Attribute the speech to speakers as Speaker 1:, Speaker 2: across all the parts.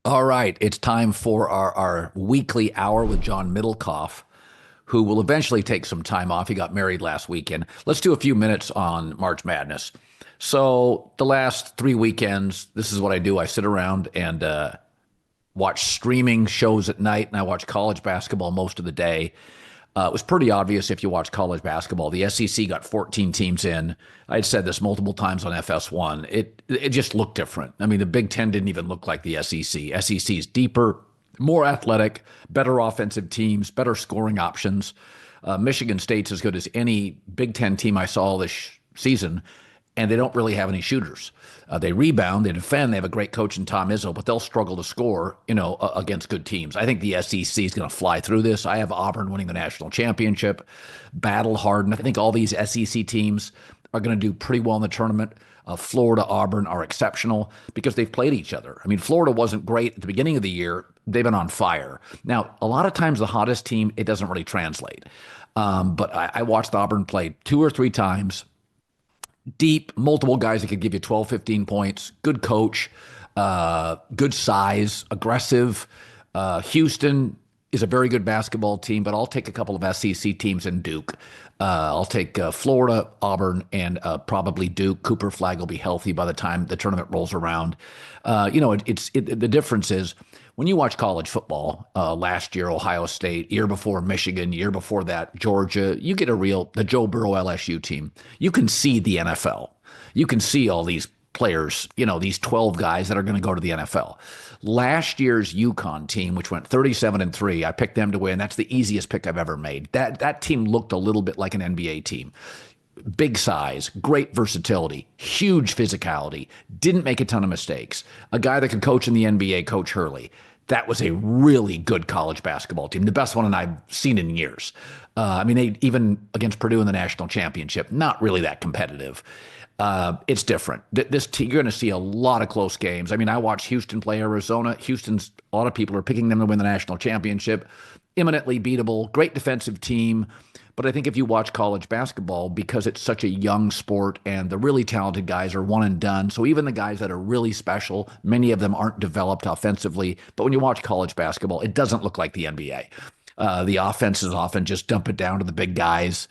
Speaker 1: All right, it's time for our weekly hour with John Middlekauff, who will eventually take some time off. He got married last weekend. Let's do a few minutes on March Madness. So, the last 3 weekends, this is what I do. I sit around and watch streaming shows at night, and I watch college basketball most of the day. It was pretty obvious if you watch college basketball. The SEC got 14 teams in. I had said this multiple times on FS1. It just looked different. I mean, the Big Ten didn't even look like the SEC. SEC is deeper, more athletic, better offensive teams, better scoring options. Michigan State's as good as any Big Ten team I saw this season, and they don't really have any shooters. They rebound, they defend, they have a great coach in Tom Izzo, but they'll struggle to score, against good teams. I think the SEC is going to fly through this. I have Auburn winning the national championship, battle hardened. I think all these SEC teams are going to do pretty well in the tournament. Florida, Auburn are exceptional because they've played each other. I mean, Florida wasn't great at the beginning of the year. They've been on fire. Now, a lot of times the hottest team, it doesn't really translate. But I watched Auburn play 2 or 3 times deep, multiple guys that could give you 12, 15 points, good coach, good size, aggressive. Houston is a very good basketball team, but I'll take a couple of SEC teams and Duke. I'll take Florida, Auburn, and probably Duke. Cooper Flag will be healthy by the time the tournament rolls around. The difference is when you watch college football, last year, Ohio State, year before Michigan, year before that, Georgia, you get the Joe Burrow LSU team. You can see the NFL. You can see all these players, these 12 guys that are going to go to the NFL. Last year's UConn team, which went 37-3, I picked them to win. That's the easiest pick I've ever made. That team looked a little bit like an NBA team. Big size, great versatility, huge physicality, didn't make a ton of mistakes. A guy that could coach in the NBA, Coach Hurley. That was a really good college basketball team, the best one I've seen in years. They even against Purdue in the national championship, not really that competitive. It's different. This team, you're going to see a lot of close games. I mean, I watched Houston play Arizona. A lot of people are picking them to win the national championship. Imminently beatable, great defensive team. But I think if you watch college basketball, because it's such a young sport and the really talented guys are one and done, so even the guys that are really special, many of them aren't developed offensively. But when you watch college basketball, it doesn't look like the NBA. The offenses often just dump it down to the big guys.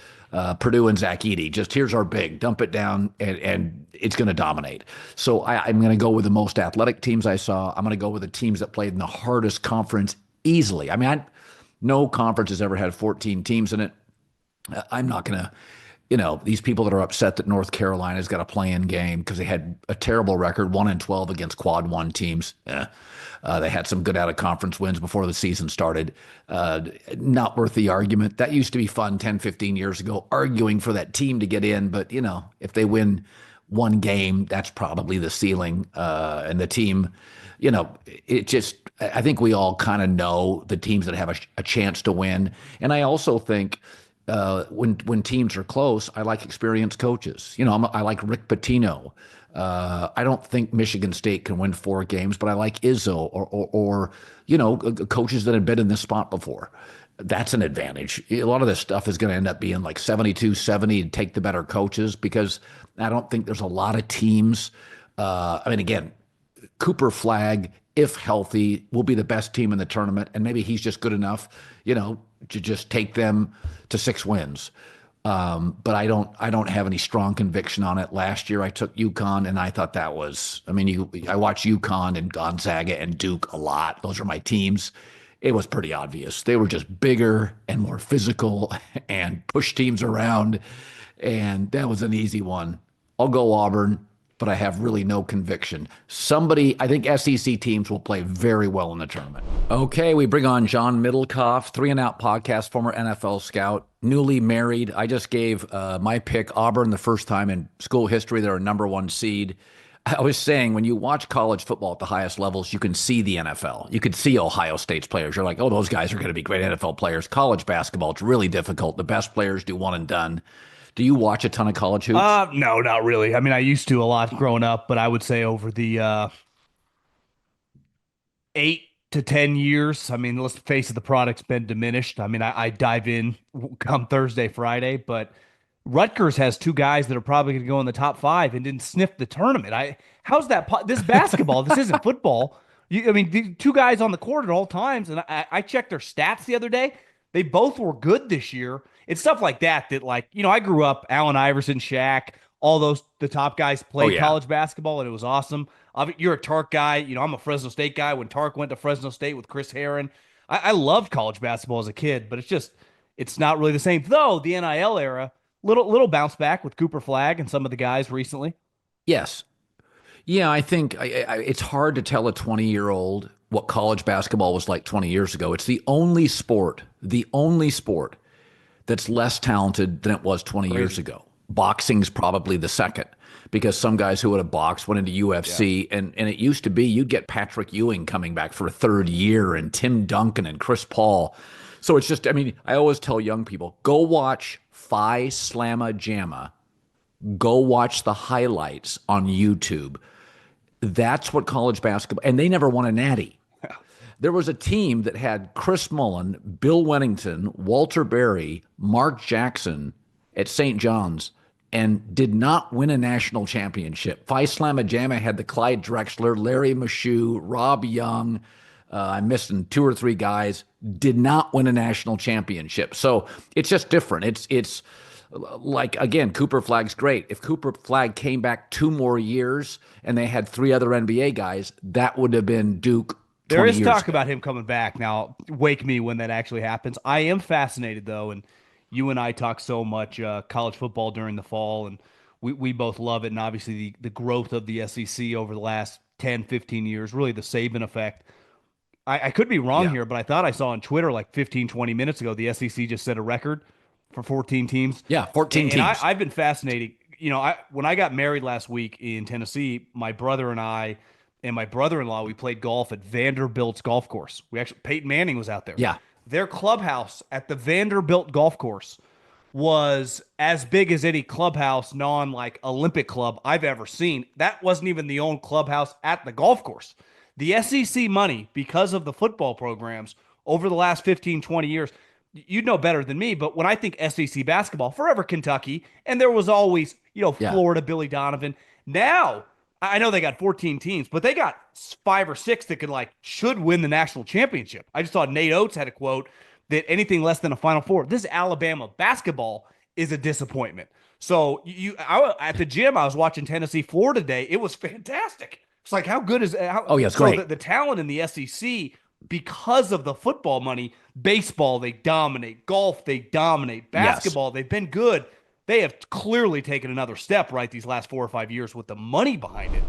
Speaker 1: Purdue and Zach Edey, just here's our big, dump it down, and it's going to dominate. So I'm going to go with the most athletic teams I saw. I'm going to go with the teams that played in the hardest conference easily. No conference has ever had 14 teams in it. I'm not going to, these people that are upset that North Carolina's got a play-in game because they had a terrible record, 1-12 against quad one teams. They had some good out-of-conference wins before the season started. Not worth the argument. That used to be fun 10, 15 years ago, arguing for that team to get in. But, if they win one game, that's probably the ceiling. And the team, I think we all kind of know the teams that have a chance to win. And I also think when teams are close, I like experienced coaches. I like Rick Pitino. I don't think Michigan State can win 4 games, but I like Izzo or coaches that have been in this spot before. That's an advantage. A lot of this stuff is going to end up being like 72-70 and take the better coaches because I don't think there's a lot of teams. Again, Cooper Flag, if healthy, will be the best team in the tournament, and maybe he's just good enough, to just take them to 6 wins. But I don't have any strong conviction on it. Last year I took UConn and I thought that was, I watched UConn and Gonzaga and Duke a lot. Those are my teams. It was pretty obvious. They were just bigger and more physical and push teams around. And that was an easy one. I'll go Auburn, but I have really no conviction. I think SEC teams will play very well in the tournament. Okay, we bring on John Middlekauff, 3 and Out podcast, former NFL scout, newly married. I just gave my pick, Auburn, the first time in school history. They're a #1 seed. I was saying, when you watch college football at the highest levels, you can see the NFL. You could see Ohio State's players. You're like, oh, those guys are going to be great NFL players. College basketball, it's really difficult. The best players do one and done. Do you watch a ton of college hoops?
Speaker 2: No, not really. I used to a lot growing up, but I would say over the 8 to 10 years, let's face it, the product's been diminished. I dive in come Thursday, Friday, but Rutgers has 2 guys that are probably going to go in the top 5 and didn't sniff the tournament. How's that? This basketball, this isn't football. I mean, the two guys on the court at all times, and I checked their stats the other day. They both were good this year. It's stuff like that like, I grew up, Allen Iverson, Shaq, all those, the top guys
Speaker 1: Oh
Speaker 2: played
Speaker 1: yeah.
Speaker 2: college basketball, and it was awesome. You're a Tark guy. I'm a Fresno State guy. When Tark went to Fresno State with Chris Herron, I loved college basketball as a kid, but it's not really the same. Though the NIL era, little bounce back with Cooper Flag and some of the guys recently.
Speaker 1: Yes. Yeah, I think it's hard to tell a 20-year-old what college basketball was like 20 years ago. It's the only sport that's less talented than it was 20 years
Speaker 2: Crazy.
Speaker 1: ago. Boxing's probably the second because some guys who would have boxed went into
Speaker 2: Yeah.
Speaker 1: UFC, and it used to be you'd get Patrick Ewing coming back for a third year and Tim Duncan and Chris Paul. So it's just, I mean, I always tell young people, go watch Phi Slamma Jamma. Go watch the highlights on YouTube. That's what college basketball, and they never won a natty. There was a team that had Chris Mullen, Bill Wennington, Walter Berry, Mark Jackson at St. John's, and did not win a national championship. Phi Slamma Jamma had the Clyde Drexler, Larry Mashew, Rob Young. I'm missing two or three guys. Did not win a national championship. So it's just different. It's like, again, Cooper Flag's great. If Cooper Flag came back 2 more years and they had three other NBA guys, that would have been Duke
Speaker 2: There
Speaker 1: 20
Speaker 2: is
Speaker 1: years
Speaker 2: talk
Speaker 1: ago.
Speaker 2: about him coming back. Now, wake me when that actually happens. I am fascinated, though, and you and I talk so much college football during the fall, and we both love it. And obviously, the growth of the SEC over the last 10, 15 years, really the Saban effect. I could be wrong
Speaker 1: Yeah.
Speaker 2: here, but I thought I saw on Twitter like 15, 20 minutes ago, the SEC just set a record for 14 teams.
Speaker 1: Yeah, 14
Speaker 2: And
Speaker 1: teams.
Speaker 2: I've been fascinated. When I got married last week in Tennessee, my brother and I and my brother-in-law, we played golf at Vanderbilt's golf course. Peyton Manning was out there.
Speaker 1: Yeah.
Speaker 2: Their clubhouse at the Vanderbilt golf course was as big as any clubhouse, non like Olympic club I've ever seen. That wasn't even the own clubhouse at the golf course. The SEC money, because of the football programs over the last 15, 20 years, you'd know better than me, but when I think SEC basketball, forever Kentucky, and there was always,
Speaker 1: Yeah.
Speaker 2: Florida, Billy Donovan. Now, I know they got 14 teams, but they got five or six that should win the national championship. I just saw Nate Oates had a quote that anything less than a Final Four, this Alabama basketball is a disappointment. So at the gym, I was watching Tennessee, Florida today. It was fantastic. It's like, how good is how,
Speaker 1: Oh, yeah, it's
Speaker 2: so
Speaker 1: great.
Speaker 2: the talent in the SEC, because of the football money, baseball, they dominate. Golf, they dominate.
Speaker 1: Yes.
Speaker 2: Basketball, they've been good. They have clearly taken another step, right, these last 4 or 5 years with the money behind it.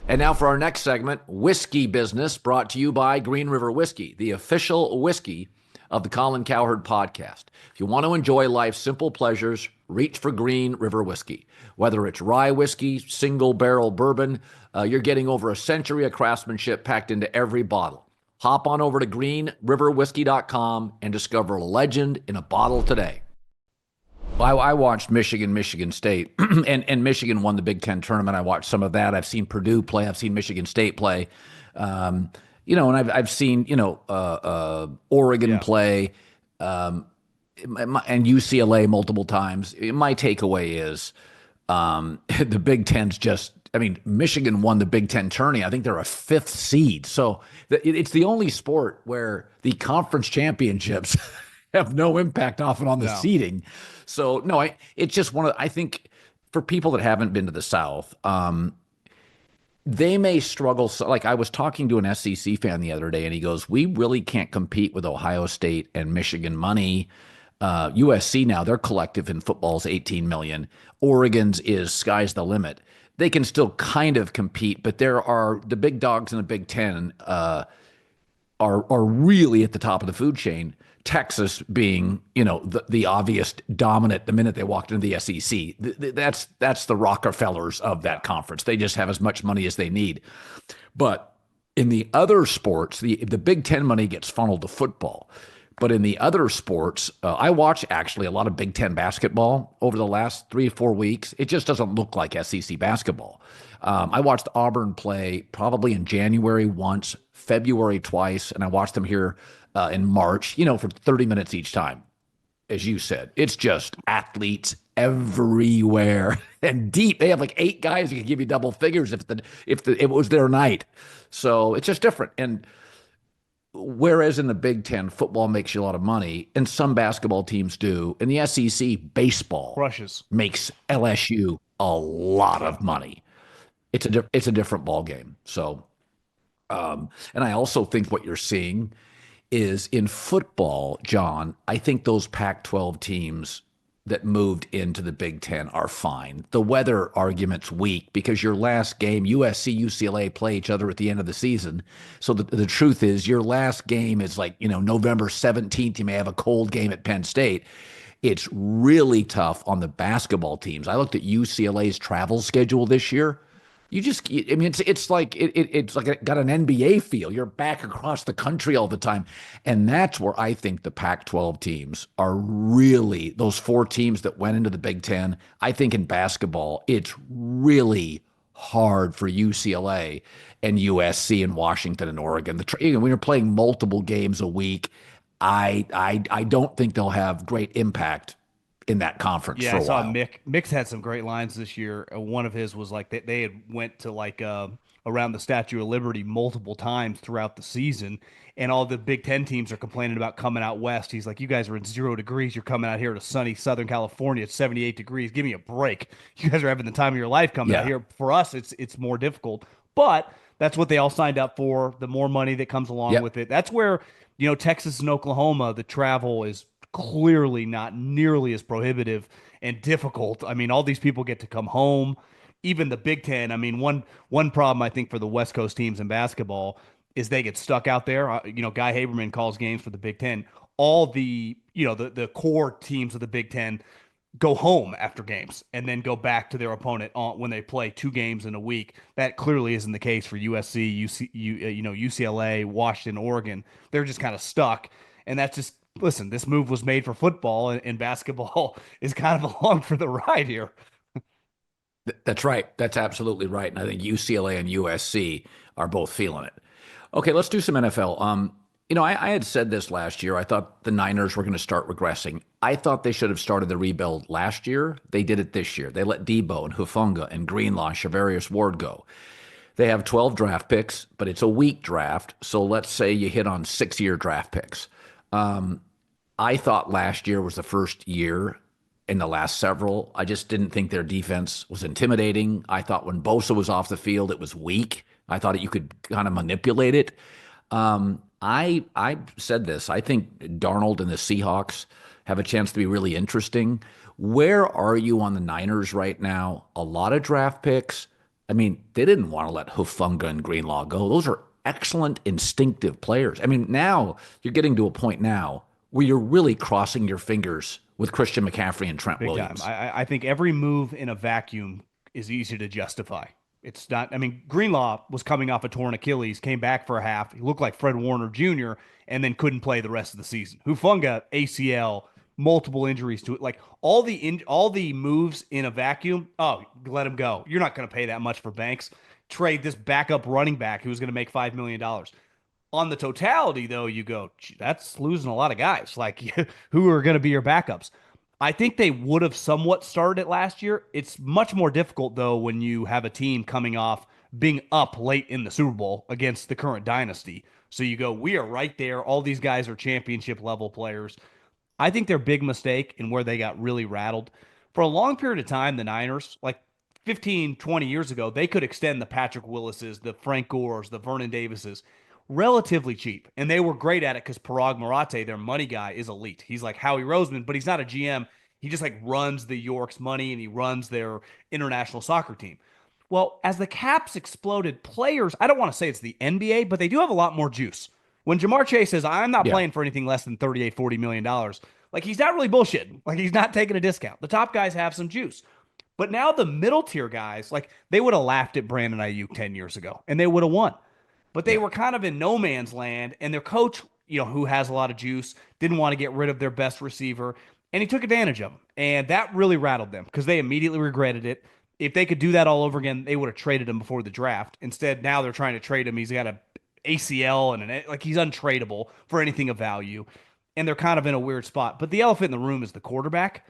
Speaker 1: And now for our next segment, Whiskey Business, brought to you by Green River Whiskey, the official whiskey of the Colin Cowherd podcast. If you want to enjoy life's simple pleasures, reach for Green River Whiskey. Whether it's rye whiskey, single barrel bourbon, you're getting over a century of craftsmanship packed into every bottle. Hop on over to greenriverwhiskey.com and discover a legend in a bottle today. I watched Michigan State, and Michigan won the Big Ten tournament. I watched some of that. I've seen Purdue play. I've seen Michigan State play. And I've seen Oregon
Speaker 2: Yeah.
Speaker 1: play, and UCLA multiple times. My takeaway is the Big Ten's just. I mean, Michigan won the Big Ten tourney. I think they're a fifth seed. So it's the only sport where the conference championships have no impact often on the
Speaker 2: No.
Speaker 1: seeding. So no, it's just I think for people that haven't been to the South, they may struggle. So, like I was talking to an SEC fan the other day, and he goes, "We really can't compete with Ohio State and Michigan money. USC now, their collective in football is 18 million. Oregon's is sky's the limit. They can still kind of compete, but there are the big dogs in the Big Ten are really at the top of the food chain. Texas being, the obvious dominant the minute they walked into the SEC. That's the Rockefellers of that conference. They just have as much money as they need. But in the other sports, the Big Ten money gets funneled to football. But in the other sports, I watch actually a lot of Big Ten basketball over the last 3 or 4 weeks. It just doesn't look like SEC basketball. I watched Auburn play probably in January once, February twice, and I watched them here in March, for 30 minutes each time. as you said, it's just athletes everywhere and deep. They have like 8 guys who can give you double figures if it was their night. So it's just different. And whereas in the Big Ten, football makes you a lot of money, and some basketball teams do. In the SEC, baseball
Speaker 2: Crushes.
Speaker 1: makes LSU a lot
Speaker 2: Yeah.
Speaker 1: of money. It's a different ball game. So, and I also think what you're seeing is in football, John. I think those Pac-12 teams that moved into the Big Ten are fine. The weather argument's weak because your last game, USC, UCLA play each other at the end of the season. So the truth is, your last game is like, November 17th. You may have a cold game at Penn State. It's really tough on the basketball teams. I looked at UCLA's travel schedule this year. I mean, it's like it got an NBA feel. You're back across the country all the time, and that's where I think the Pac-12 teams are really those 4 teams that went into the Big Ten. I think in basketball, it's really hard for UCLA and USC and Washington and Oregon. When you're playing multiple games a week, I don't think they'll have great impact in that conference
Speaker 2: Yeah,
Speaker 1: for
Speaker 2: I
Speaker 1: a
Speaker 2: saw
Speaker 1: while.
Speaker 2: Mick's had some great lines this year. One of his was like they had went to like around the Statue of Liberty multiple times throughout the season, and all the Big Ten teams are complaining about coming out west. He's like, "You guys are in 0 degrees. You're coming out here to sunny Southern California. It's 78 degrees. Give me a break. You guys are having the time of your life coming out
Speaker 1: Yeah.
Speaker 2: here. For us, it's more difficult, but that's what they all signed up for. The more money that comes along
Speaker 1: Yep.
Speaker 2: with it. That's where Texas and Oklahoma, the travel is clearly not nearly as prohibitive and difficult. I mean, all these people get to come home. Even the Big Ten. I mean, one problem I think for the West Coast teams in basketball is they get stuck out there. Guy Haberman calls games for the Big Ten. All the core teams of the Big Ten go home after games and then go back to their opponent when they play 2 games in a week. That clearly isn't the case for USC, UCLA, Washington, Oregon. They're just kind of stuck, and that's just listen. This move was made for football, and basketball is kind of along for the ride here.
Speaker 1: That's right. That's absolutely right. And I think UCLA and USC are both feeling it. Okay, let's do some NFL. I had said this last year. I thought the Niners were going to start regressing. I thought they should have started the rebuild last year. They did it this year. They let Debo and Hufanga and Greenlaw, Shavarius Ward go. They have 12 draft picks, but it's a weak draft. So let's say you hit on 6-year draft picks. I thought last year was the first year in the last several. I just didn't think their defense was intimidating. I thought when Bosa was off the field, it was weak. I thought you could kind of manipulate it. I said this. I think Darnold and the Seahawks have a chance to be really interesting. Where are you on the Niners right now? A lot of draft picks. I mean, they didn't want to let Hufanga and Greenlaw go. Those are excellent, instinctive players. I mean, now you're getting to a point now where you're really crossing your fingers with Christian McCaffrey and Trent
Speaker 2: Big time.
Speaker 1: Williams.
Speaker 2: I think every move in a vacuum is easy to justify. It's not, I mean, Greenlaw was coming off a torn Achilles, came back for a half. He looked like Fred Warner Jr., and then couldn't play the rest of the season. Hufanga, ACL, multiple injuries to it. Like all the moves in a vacuum, oh, let him go. You're not going to pay that much for Banks. Trade this backup running back who's going to make $5 million. On the totality, though, you go, that's losing a lot of guys, like who are going to be your backups. I think they would have somewhat started it last year. It's much more difficult, though, when you have a team coming off being up late in the Super Bowl against the current dynasty. So you go, we are right there. All these guys are championship level players. I think their big mistake and where they got really rattled for a long period of time, the Niners, like 15, 20 years ago, they could extend the Patrick Willises, the Frank Gores, the Vernon Davises relatively cheap. And they were great at it because Parag Marate, their money guy, is elite. He's like Howie Roseman, but he's not a GM. He just like runs the York's money and he runs their international soccer team. Well, as the caps exploded, players, I don't want to say it's the NBA, but they do have a lot more juice. When Jamar Chase says, I'm not
Speaker 1: Yeah.
Speaker 2: playing for anything less than 38, $40 million, like he's not really bullshitting. Like he's not taking a discount. The top guys have some juice. But now the middle tier guys, like they would have laughed at Brandon Ayuk 10 years ago and they would have won. But they
Speaker 1: Yeah.
Speaker 2: were kind of in no man's land, and their coach, who has a lot of juice, didn't want to get rid of their best receiver, and he took advantage of them. And that really rattled them because they immediately regretted it. If they could do that all over again, they would have traded him before the draft. Instead, now they're trying to trade him. He's got a ACL and like he's untradeable for anything of value. and they're kind of in a weird spot. But the elephant in the room is the quarterback.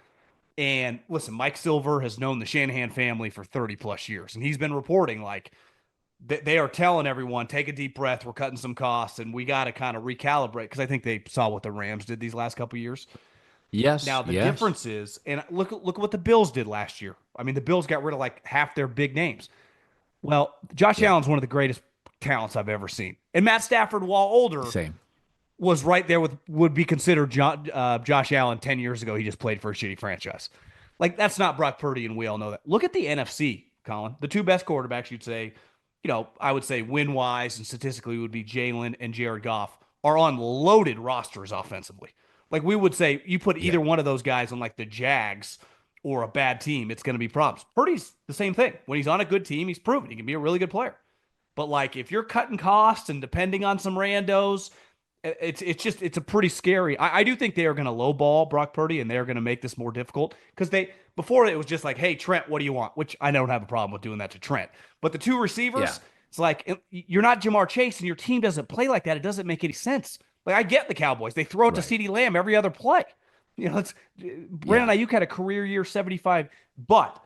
Speaker 2: And listen, Mike Silver has known the Shanahan family for 30 plus years, and he's been reporting like they are telling everyone, take a deep breath. We're cutting some costs, and we got to kind of recalibrate because I think they saw what the Rams did these last couple of years.
Speaker 1: Yes,
Speaker 2: Now the
Speaker 1: yes,
Speaker 2: difference is, and look at what the Bills did last year. I mean, the Bills got rid of like half their big names. Well, Josh
Speaker 1: yeah,
Speaker 2: Allen's one of the greatest talents I've ever seen, and Matt Stafford, while older,
Speaker 1: same.
Speaker 2: was right there with would be considered Josh Allen 10 years ago. He just played for a shitty franchise. Like that's not Brock Purdy, and we all know that. Look at the NFC, Colin. The two best quarterbacks you'd say, I would say win wise and statistically would be Jalen and Jared Goff are on loaded rosters offensively. Like we would say, you put
Speaker 1: Yeah,
Speaker 2: either one of those guys on like the Jags or a bad team, it's going to be problems. Purdy's the same thing. When he's on a good team, he's proven he can be a really good player. But like if you're cutting costs and depending on some randos, it's a pretty scary. I do think they are going to lowball Brock Purdy and they're going to make this more difficult because they before it was just like, hey Trent, what do you want? Which I don't have a problem with doing that to Trent. But the two
Speaker 1: yeah,
Speaker 2: receivers, it's like you're not Jamar Chase and your team doesn't play like that. It doesn't make any sense. Like I get the Cowboys, they throw it to
Speaker 1: right.
Speaker 2: CeeDee Lamb every other play. It's
Speaker 1: Yeah,
Speaker 2: Brandon Ayuk had a career year 75, but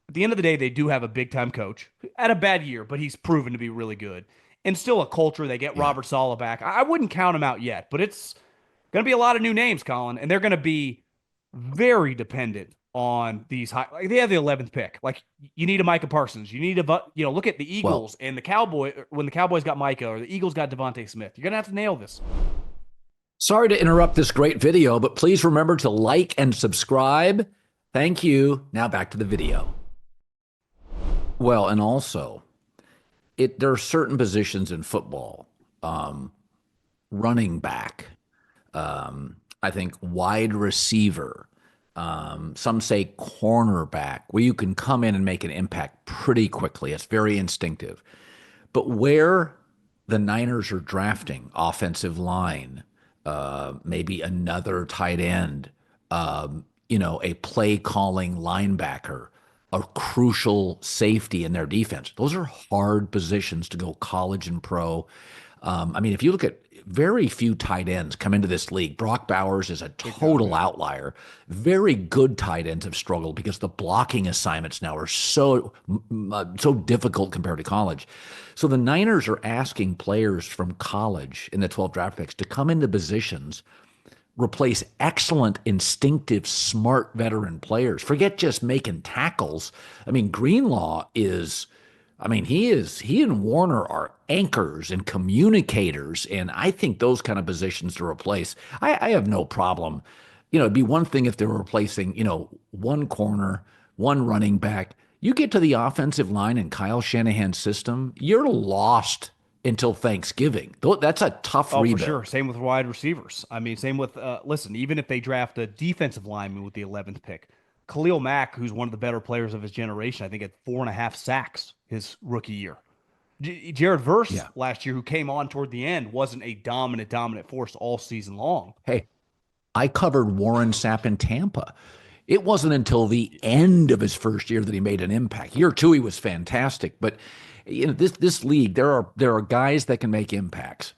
Speaker 2: at the end of the day, they do have a big time coach at a bad year, but he's proven to be really good. And still a culture. They get
Speaker 1: yeah.
Speaker 2: Robert Saleh back. I wouldn't count him out yet, but it's going to be a lot of new names, Colin, and they're going to be very dependent on these high. Like they have the 11th pick. Like you need a Micah Parsons. You need a look at the
Speaker 1: Well,
Speaker 2: Eagles and the Cowboy when the Cowboys got Micah or the Eagles got Devontae Smith. You're going to have to nail this.
Speaker 1: sorry to interrupt this great video, but please remember to like and subscribe. Thank you. Now back to the video. Well, and also, there are certain positions in football, um, running back, I think wide receiver, some say cornerback, where you can come in and make an impact pretty quickly. It's very instinctive. But where the Niners are drafting offensive line, maybe another tight end, a play calling linebacker, a crucial safety in their defense. Those are hard positions to go college and pro. I mean, if you look at very few tight ends come into this league. Brock Bowers is a total
Speaker 2: Exactly.
Speaker 1: outlier. Very good tight ends have struggled because the blocking assignments now are so difficult compared to college. So the Niners are asking players from college in the 12 draft picks to come into positions, replace excellent, instinctive, smart veteran players. Forget just making tackles. I mean, Greenlaw is, I mean, he and Warner are anchors and communicators. And I think those kind of positions to replace, I have no problem. It'd be one thing if they were replacing, one corner, one running back. You get to the offensive line in Kyle Shanahan's system, you're lost until Thanksgiving. That's a tough
Speaker 2: Oh, for sure.
Speaker 1: rebuild.
Speaker 2: Same with wide receivers. I mean, same with listen, even if they draft a defensive lineman with the 11th pick, Khalil Mack, who's one of the better players of his generation, I think had 4.5 sacks his rookie year. Jared Verse
Speaker 1: Yeah.
Speaker 2: last year, who came on toward the end, wasn't a dominant force all season long.
Speaker 1: Hey, I covered Warren Sapp in Tampa. It wasn't until the end of his first year that he made an impact. Year two, he was fantastic. But this league, there are guys that can make impacts.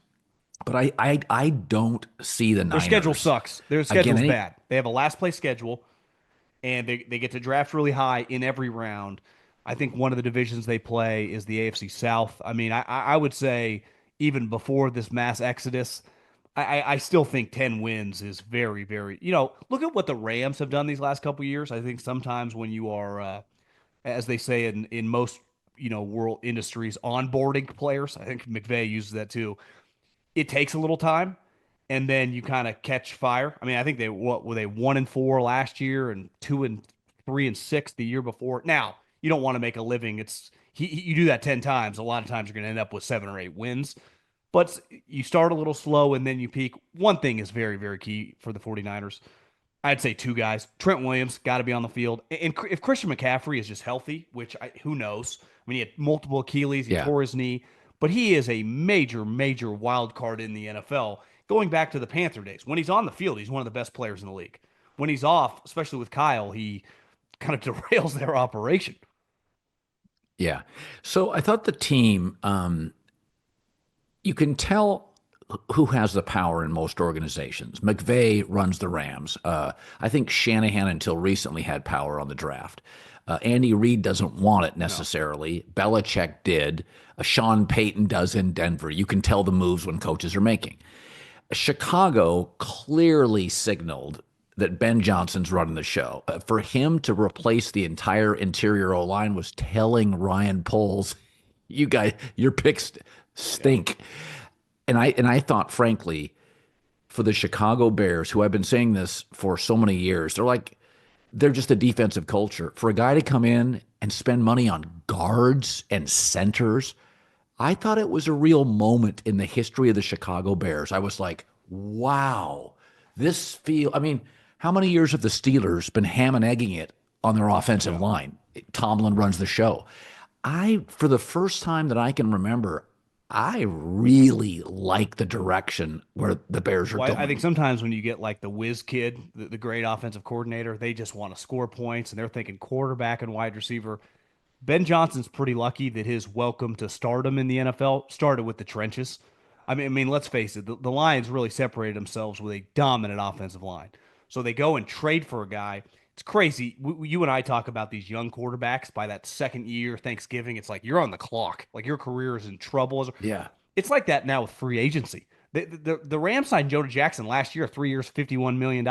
Speaker 1: But I don't see the
Speaker 2: Their schedule
Speaker 1: Niners
Speaker 2: sucks. Their
Speaker 1: again.
Speaker 2: schedule's bad. They have a last place schedule, and they get to draft really high in every round. I think one of the divisions they play is the AFC South. I mean, I would say even before this mass exodus, I still think 10 wins is very, very, look at what the Rams have done these last couple of years. I think sometimes when you are, as they say in most, world industries, onboarding players, I think McVay uses that too. It takes a little time and then you kind of catch fire. I mean, I think what were they 1-4 last year and 2-3-6 the year before. Now, you don't want to make a living. You do that 10 times. A lot of times you're going to end up with 7 or 8 wins. But you start a little slow and then you peak. One thing is very, very key for the 49ers. I'd say two guys. Trent Williams got to be on the field. And if Christian McCaffrey is just healthy, which who knows? I mean, he had multiple Achilles, he
Speaker 1: Yeah,
Speaker 2: tore his knee, but he is a major, major wild card in the NFL. Going back to the Panther days, when he's on the field, he's one of the best players in the league. When he's off, especially with Kyle, he kind of derails their operation.
Speaker 1: yeah. So I thought the team, you can tell who has the power in most organizations? McVay runs the Rams. I think Shanahan until recently had power on the draft. Andy Reid doesn't want it
Speaker 2: No.
Speaker 1: necessarily. Belichick did. Sean Payton does in Denver. You can tell the moves when coaches are making. Chicago clearly signaled that Ben Johnson's running the show. For him to replace the entire interior O line was telling Ryan Poles, "You guys, your picks stink." And I thought, frankly, for the Chicago Bears, who I've been saying this for so many years, they're just a defensive culture. For a guy to come in and spend money on guards and centers, I thought it was a real moment in the history of the Chicago Bears. I was like, wow, I mean, how many years have the Steelers been ham and egging it on their offensive line? Tomlin runs the show. For the first time that I can remember, I really like the direction where the Bears are
Speaker 2: Well,
Speaker 1: going.
Speaker 2: I think sometimes when you get like the whiz kid, the great offensive coordinator, they just want to score points and they're thinking quarterback and wide receiver. Ben Johnson's pretty lucky that his welcome to stardom in the NFL started with the trenches. I mean, let's face it, the Lions really separated themselves with a dominant offensive line. So they go and trade for a guy. It's crazy. You and I talk about these young quarterbacks. By that second year, Thanksgiving, it's like you're on the clock. Like your career is in trouble.
Speaker 1: Yeah.
Speaker 2: It's like that now with free agency. The Rams signed Jonah Jackson last year, 3 years, $51 million.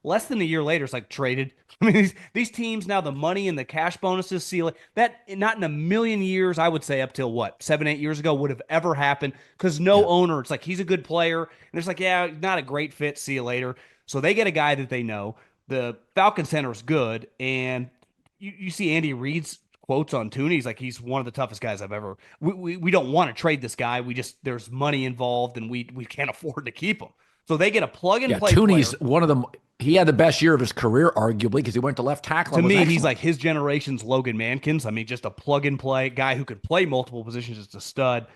Speaker 2: Less than a year later, it's like traded. I mean, these teams now, the money and the cash bonuses see like that. Not in a million years, I would say, up till what 7, 8 years ago would have ever happened. Because no owner, it's like he's a good player, and it's like, yeah, not a great fit. See you later. So they get a guy that they know. The Falcon Center is good, and you see Andy Reid's quotes on Tooney. He's like, he's one of the toughest guys I've ever. We don't want to trade this guy. We just there's money involved, and we can't afford to keep him. So they get a plug and
Speaker 1: Yeah,
Speaker 2: play
Speaker 1: Tooney's
Speaker 2: player.
Speaker 1: one of them. He had the best year of his career, arguably, because he went to left tackle.
Speaker 2: To
Speaker 1: And was
Speaker 2: me, he's
Speaker 1: excellent.
Speaker 2: like his generation's Logan Mankins. I mean, just a plug and play guy who could play multiple positions, just a stud.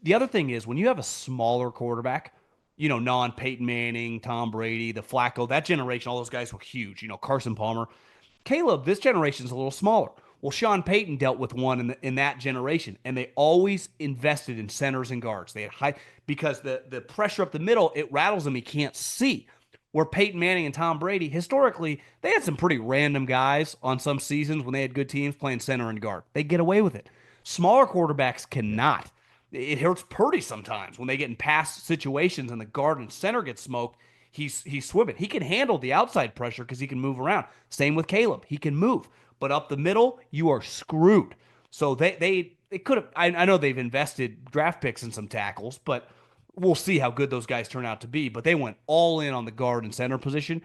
Speaker 2: The other thing is when you have a smaller quarterback, non Peyton Manning, Tom Brady, the Flacco, that generation, all those guys were huge. Carson Palmer. Caleb, this generation's a little smaller. Well, Sean Payton dealt with one in that generation, and they always invested in centers and guards. They had high because the pressure up the middle, it rattles him. He can't see. Where Peyton Manning and Tom Brady, historically, they had some pretty random guys on some seasons when they had good teams playing center and guard. They get away with it. Smaller quarterbacks cannot. It hurts Purdy sometimes when they get in pass situations and the guard and center get smoked. He's swimming. He can handle the outside pressure because he can move around. Same with Caleb. He can move. But up the middle, you are screwed. So they could have. I know they've invested draft picks in some tackles, but we'll see how good those guys turn out to be. But they went all in on the guard and center position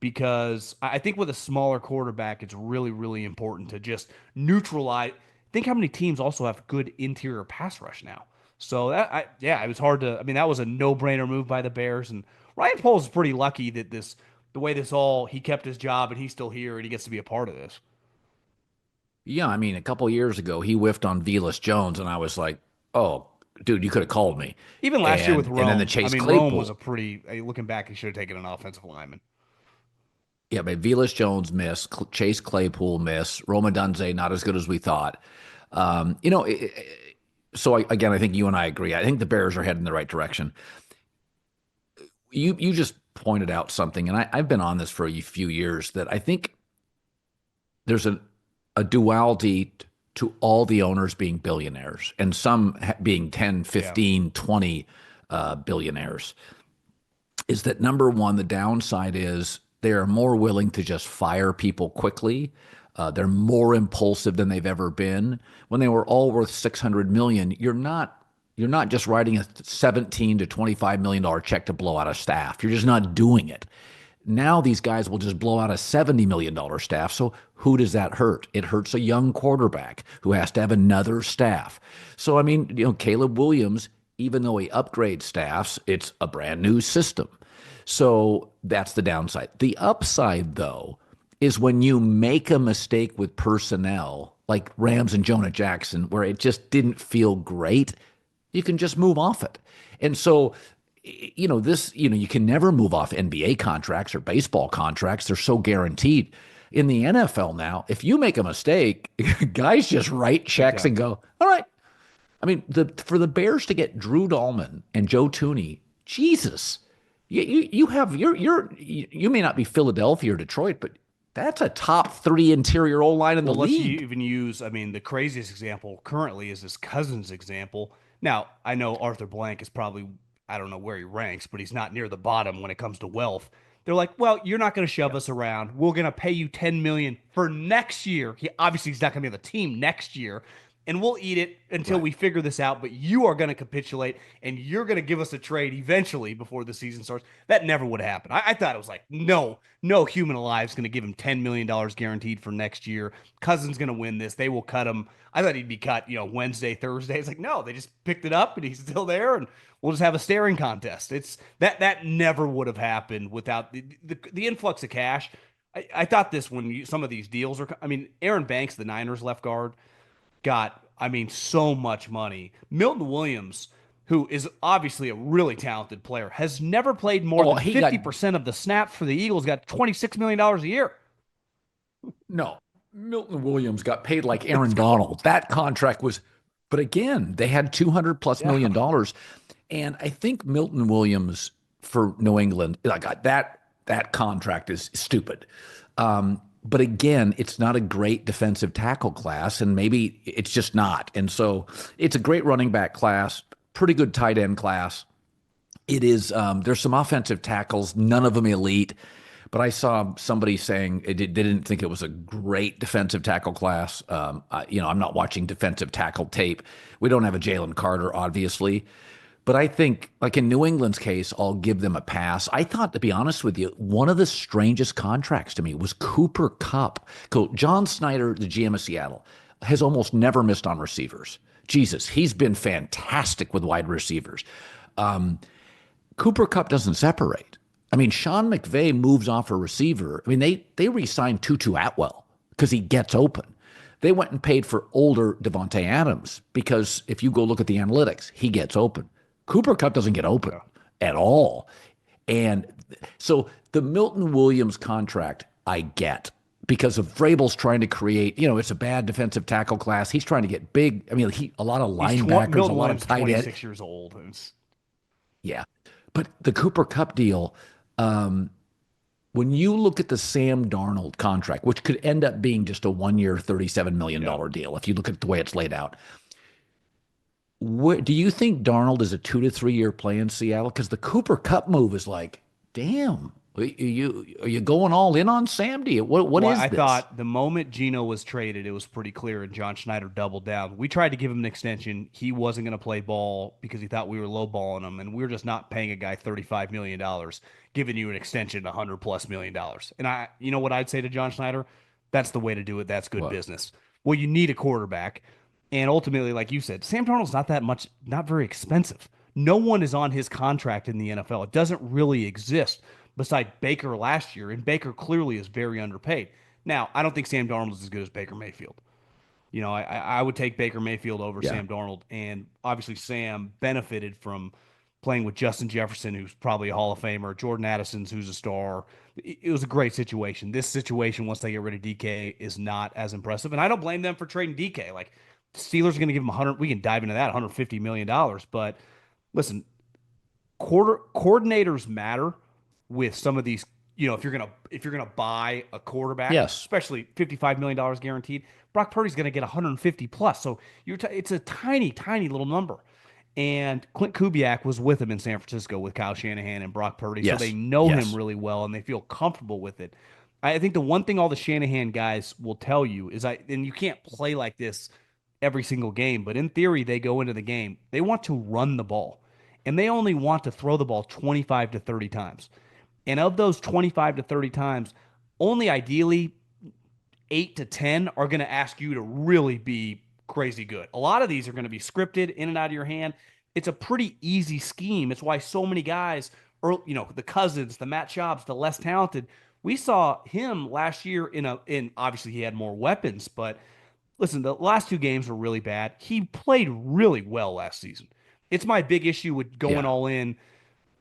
Speaker 2: because I think with a smaller quarterback, it's really, really important to just neutralize. Think how many teams also have good interior pass rush now. So it was hard to. I mean, that was a no-brainer move by the Bears, and Ryan Poles is pretty lucky that the way he kept his job and he's still here and he gets to be a part of this.
Speaker 1: Yeah, I mean, a couple years ago, he whiffed on Velas Jones, and I was like, "Oh, dude, you could have called me."
Speaker 2: Even last year with
Speaker 1: And then the
Speaker 2: Rome, I
Speaker 1: Chase
Speaker 2: mean, Rome was
Speaker 1: Claypool.
Speaker 2: a pretty. Looking back, he should have taken an offensive lineman.
Speaker 1: Yeah, but Velas Jones miss, Chase Claypool miss, Roma Dunze not as good as we thought. Um, you know, it, again, I think you and I agree. I think the Bears are heading in the right direction. You just pointed out something, and I've been on this for a few years that I think there's a duality to all the owners being billionaires and some being 10,
Speaker 2: Yeah.
Speaker 1: 15, 20 billionaires. Is that number one? The downside is they are more willing to just fire people quickly. They're more impulsive than they've ever been. When they were all worth 600 million, you're not just writing a 17 to 25 million dollar check to blow out a staff. You're just not doing it. Now these guys will just blow out a $70 million staff. So who does that hurt? It hurts a young quarterback who has to have another staff. So, I mean, Caleb Williams, even though he upgrades staffs, it's a brand new system. So that's the downside. The upside, though, is when you make a mistake with personnel, like Rams and Jonah Jackson, where it just didn't feel great, you can just move off it. And so you can never move off NBA contracts or baseball contracts. They're so guaranteed. In the NFL now, if you make a mistake, guys just write checks and go, all right, I mean, for the Bears to get Drew Dahlman and Joe Tooney, Jesus, you have you may not be Philadelphia or Detroit, but that's a top three interior O line in the
Speaker 2: Well, let's
Speaker 1: league.
Speaker 2: even use, I mean, the craziest example currently is his Cousins example. Now, I know Arthur Blank is probably, I don't know where he ranks, but he's not near the bottom when it comes to wealth. They're like, well, you're not going to shove us around. We're going to pay you 10 million for next year. He's not going to be on the team next year, and we'll eat it until
Speaker 1: Right.
Speaker 2: we figure this out. But you are going to capitulate, and you're going to give us a trade eventually before the season starts. That never would happen. I thought it was like, no human alive is going to give him $10 million guaranteed for next year. Cousins going to win this. They will cut him. I thought he'd be cut, Wednesday, Thursday. It's like, no, they just picked it up and he's still there, and we'll just have a staring contest. It's that never would have happened without the influx of cash. I thought this when some of these deals are. I mean, Aaron Banks, the Niners left guard, got, I mean, so much money. Milton Williams, who is obviously a really talented player, has never played more
Speaker 1: Oh,
Speaker 2: than
Speaker 1: he got
Speaker 2: 50% of the snaps for the Eagles, got $26 million a year.
Speaker 1: no. Milton Williams got paid like Aaron Donald. That contract was, but again, they had 200 plus
Speaker 2: Yeah.
Speaker 1: $1 million. And I think Milton Williams for New England, like that contract is stupid. But again, it's not a great defensive tackle class, and maybe it's just not. And so it's a great running back class, pretty good tight end class. It is. There's some offensive tackles, none of them elite. But I saw somebody saying they didn't think it was a great defensive tackle class. I'm not watching defensive tackle tape. We don't have a Jalen Carter, obviously. But I think, like in New England's case, I'll give them a pass. I thought, to be honest with you, one of the strangest contracts to me was Cooper Kupp. John Snyder, the GM of Seattle, has almost never missed on receivers. Jesus, he's been fantastic with wide receivers. Cooper Kupp doesn't separate. I mean, Sean McVay moves off a receiver. I mean, they re-signed Tutu Atwell because he gets open. They went and paid for older Devontae Adams because if you go look at the analytics, he gets open. Cooper Kupp doesn't get open at all. And so the Milton Williams contract, I get because of Vrabel's trying to create, it's a bad defensive tackle class. He's trying to get big. I mean, a lot of linebackers,
Speaker 2: Milton
Speaker 1: a lot of
Speaker 2: Williams,
Speaker 1: tight ends.
Speaker 2: 26 years old.
Speaker 1: Yeah. But the Cooper Kupp deal, when you look at the Sam Darnold contract, which could end up being just a 1 year, $37 million deal, if you look at the way it's laid out, do you think Darnold is a 2 to 3 year play in Seattle? Because the Cooper Kupp move is like, damn, are you going all in on Sam? What
Speaker 2: Well,
Speaker 1: is
Speaker 2: I
Speaker 1: this?
Speaker 2: thought the moment Geno was traded, it was pretty clear, and John Schneider doubled down. We tried to give him an extension. He wasn't going to play ball because he thought we were lowballing him, and we are just not paying a guy $35 million, giving you an extension $100+ million. And you know what I'd say to John Schneider? That's the way to do it. That's good
Speaker 1: What?
Speaker 2: business. Well, you need a quarterback, and ultimately, like you said, Sam Darnold's not very expensive. No one is on his contract in the NFL. It doesn't really exist beside Baker last year, and Baker clearly is very underpaid. Now, I don't think Sam Darnold is as good as Baker Mayfield. I would take Baker Mayfield over
Speaker 1: Yeah.
Speaker 2: Sam Darnold, and obviously Sam benefited from playing with Justin Jefferson, who's probably a Hall of Famer, Jordan Addison's, who's a star. It was a great situation. This situation, once they get rid of DK, is not as impressive, and I don't blame them for trading DK. Like, the Steelers are going to give him 100. We can dive into that, $150 million. But listen, coordinators matter with some of these. If you're gonna buy a quarterback,
Speaker 1: Yes.
Speaker 2: especially $55 million guaranteed, Brock Purdy's gonna get 150 plus. So it's a tiny little number. And Clint Kubiak was with him in San Francisco with Kyle Shanahan and Brock Purdy, so
Speaker 1: Yes.
Speaker 2: they know
Speaker 1: Yes.
Speaker 2: him really well and they feel comfortable with it. I think the one thing all the Shanahan guys will tell you is, and you can't play like this every single game, but in theory, they go into the game, they want to run the ball, and they only want to throw the ball 25 to 30 times. And of those 25 to 30 times, only ideally 8 to 10 are going to ask you to really be crazy good. A lot of these are going to be scripted in and out of your hand. It's a pretty easy scheme. It's why so many guys, the Cousins, the Matt Schaubs, the less talented, we saw him last year in obviously he had more weapons, but listen, the last two games were really bad. He played really well last season. It's my big issue with going
Speaker 1: Yeah.
Speaker 2: all in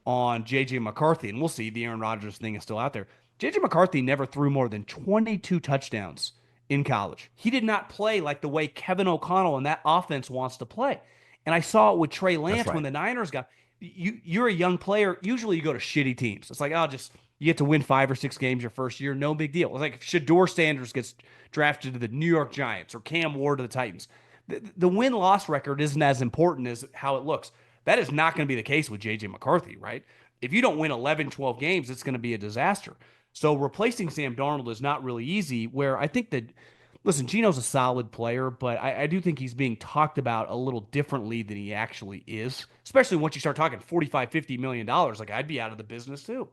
Speaker 2: on JJ McCarthy, and we'll see, the Aaron Rodgers thing is still out there. JJ McCarthy never threw more than 22 touchdowns in college. He did not play like the way Kevin O'Connell and that offense wants to play. And I saw it with Trey
Speaker 1: That's
Speaker 2: Lance when
Speaker 1: right.
Speaker 2: the Niners got you're a young player. Usually you go to shitty teams. It's like, oh, just you get to win 5 or 6 games your first year, no big deal. It's like if Shador Sanders gets drafted to the New York Giants or Cam Ward to the Titans. The win-loss record isn't as important as how it looks. That is not going to be the case with JJ McCarthy, right? If you don't win 11, 12 games, it's going to be a disaster. So replacing Sam Darnold is not really easy, where I think that listen, Gino's a solid player, but I do think he's being talked about a little differently than he actually is, especially once you start talking 45, $50 million. Like, I'd be out of the business too.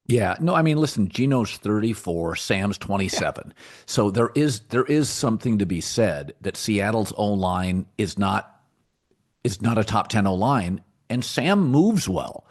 Speaker 1: Yeah, no, I mean, listen, Gino's 34, Sam's
Speaker 2: Yeah.
Speaker 1: 27. So there is something to be said that Seattle's O-line is not a top 10 O-line, and Sam moves well.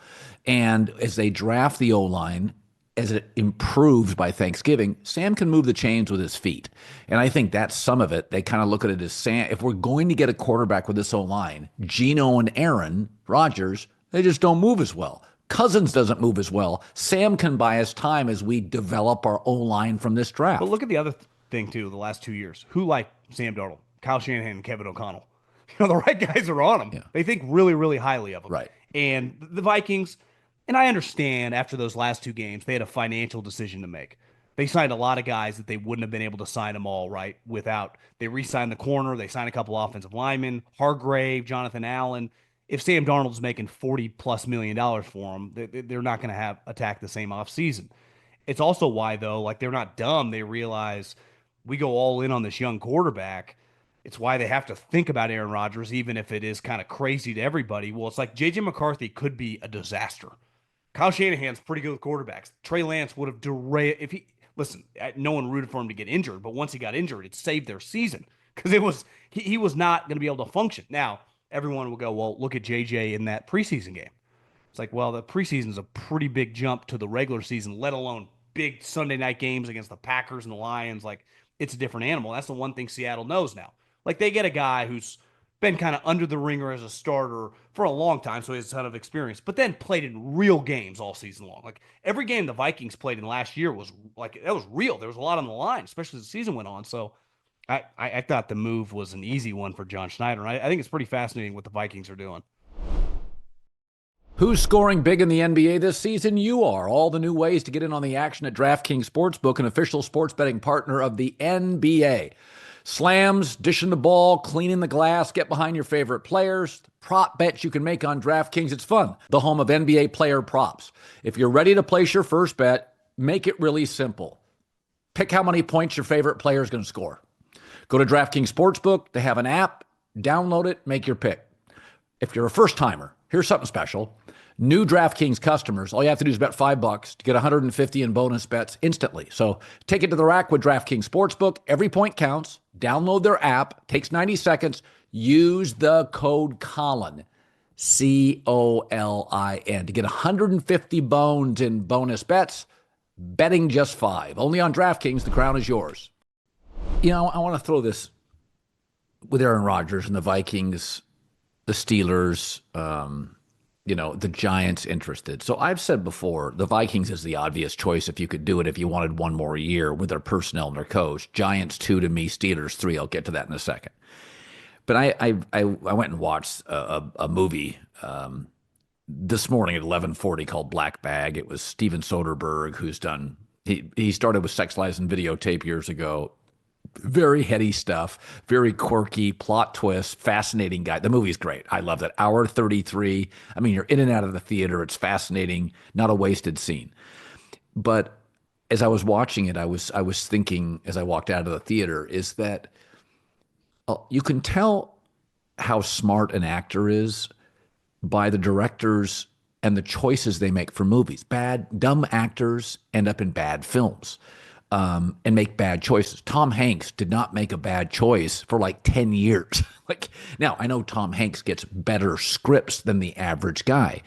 Speaker 1: And as they draft the O-line, as it improves by Thanksgiving, Sam can move the chains with his feet. And I think that's some of it. They kind of look at it as Sam, if we're going to get a quarterback with this O-line, Gino and Aaron Rodgers, they just don't move as well. Cousins doesn't move as well. Sam can buy us time as we develop our O-line from this
Speaker 2: But
Speaker 1: draft.
Speaker 2: look at the other thing too, the last 2 years. Who like Sam Darnold, Kyle Shanahan, and Kevin O'Connell? The right guys are on him.
Speaker 1: Yeah,
Speaker 2: They think really, really highly of him.
Speaker 1: right.
Speaker 2: And the Vikings, and I understand after those last 2 games, they had a financial decision to make. They signed a lot of guys that they wouldn't have been able to sign them all, right? Without they re-signed the corner, they signed a couple offensive linemen, Hargrave, Jonathan Allen. If Sam Darnold's making $40+ million for them, they're not going to have attack the same offseason. It's also why, though, like they're not dumb. They realize we go all in on this young quarterback. It's why they have to think about Aaron Rodgers, even if it is kind of crazy to everybody. Well, it's like JJ McCarthy could be a disaster. Kyle Shanahan's pretty good with quarterbacks. Trey Lance would have derailed if he listen. No one rooted for him to get injured, but once he got injured, it saved their season because he was not going to be able to function. Now everyone will go, well, look at JJ in that preseason game. It's like, well, the preseason is a pretty big jump to the regular season, let alone big Sunday night games against the Packers and the Lions. Like, it's a different animal. That's the one thing Seattle knows now. Like, they get a guy who's been kind of under the ringer as a starter for a long time, so he has a ton of experience, but then played in real games all season long. Like, every game the Vikings played in last year was like, that was real. There was a lot on the line, especially as the season went on. So, I thought the move was an easy one for John Schneider. I think it's pretty fascinating what the Vikings are doing.
Speaker 1: Who's scoring big in the NBA this season? You are. All the new ways to get in on the action at DraftKings Sportsbook, an official sports betting partner of the NBA. Slams, dishing the ball, cleaning the glass, get behind your favorite players. Prop bets you can make on DraftKings. It's fun. The home of NBA player props. If you're ready to place your first bet, make it really simple. Pick how many points your favorite player is going to score. Go to DraftKings Sportsbook. They have an app. Download it. Make your pick. If you're a first timer, here's something special. New DraftKings customers, all you have to do is bet $5 to get 150 in bonus bets instantly. So take it to the rack with DraftKings Sportsbook. Every point counts. Download their app. Takes 90 seconds. Use the code Colin, COLIN, to get 150 bones in bonus bets. Betting just 5. Only on DraftKings. The crown is yours. I want to throw this with Aaron Rodgers and the Vikings, the Steelers, the Giants interested. So I've said before, the Vikings is the obvious choice if you could do it, if you wanted one more year with their personnel and their coach. Giants 2 to me, Steelers 3. I'll get to that in a second. But I went and watched a movie this morning at 11:40 called Black Bag. It was Steven Soderbergh, who's done, he started with Sex, Lies, and Videotape years ago. Very heady stuff, very quirky, plot twist, fascinating guy. The movie's great. I loved it. Hour 33. I mean, you're in and out of the theater. It's fascinating, not a wasted scene. But as I was watching it, I was thinking as I walked out of the theater is that you can tell how smart an actor is by the directors and the choices they make for movies. Dumb actors end up in bad films. And make bad choices. Tom Hanks did not make a bad choice for like 10 years. Now, I know Tom Hanks gets better scripts than the average guy,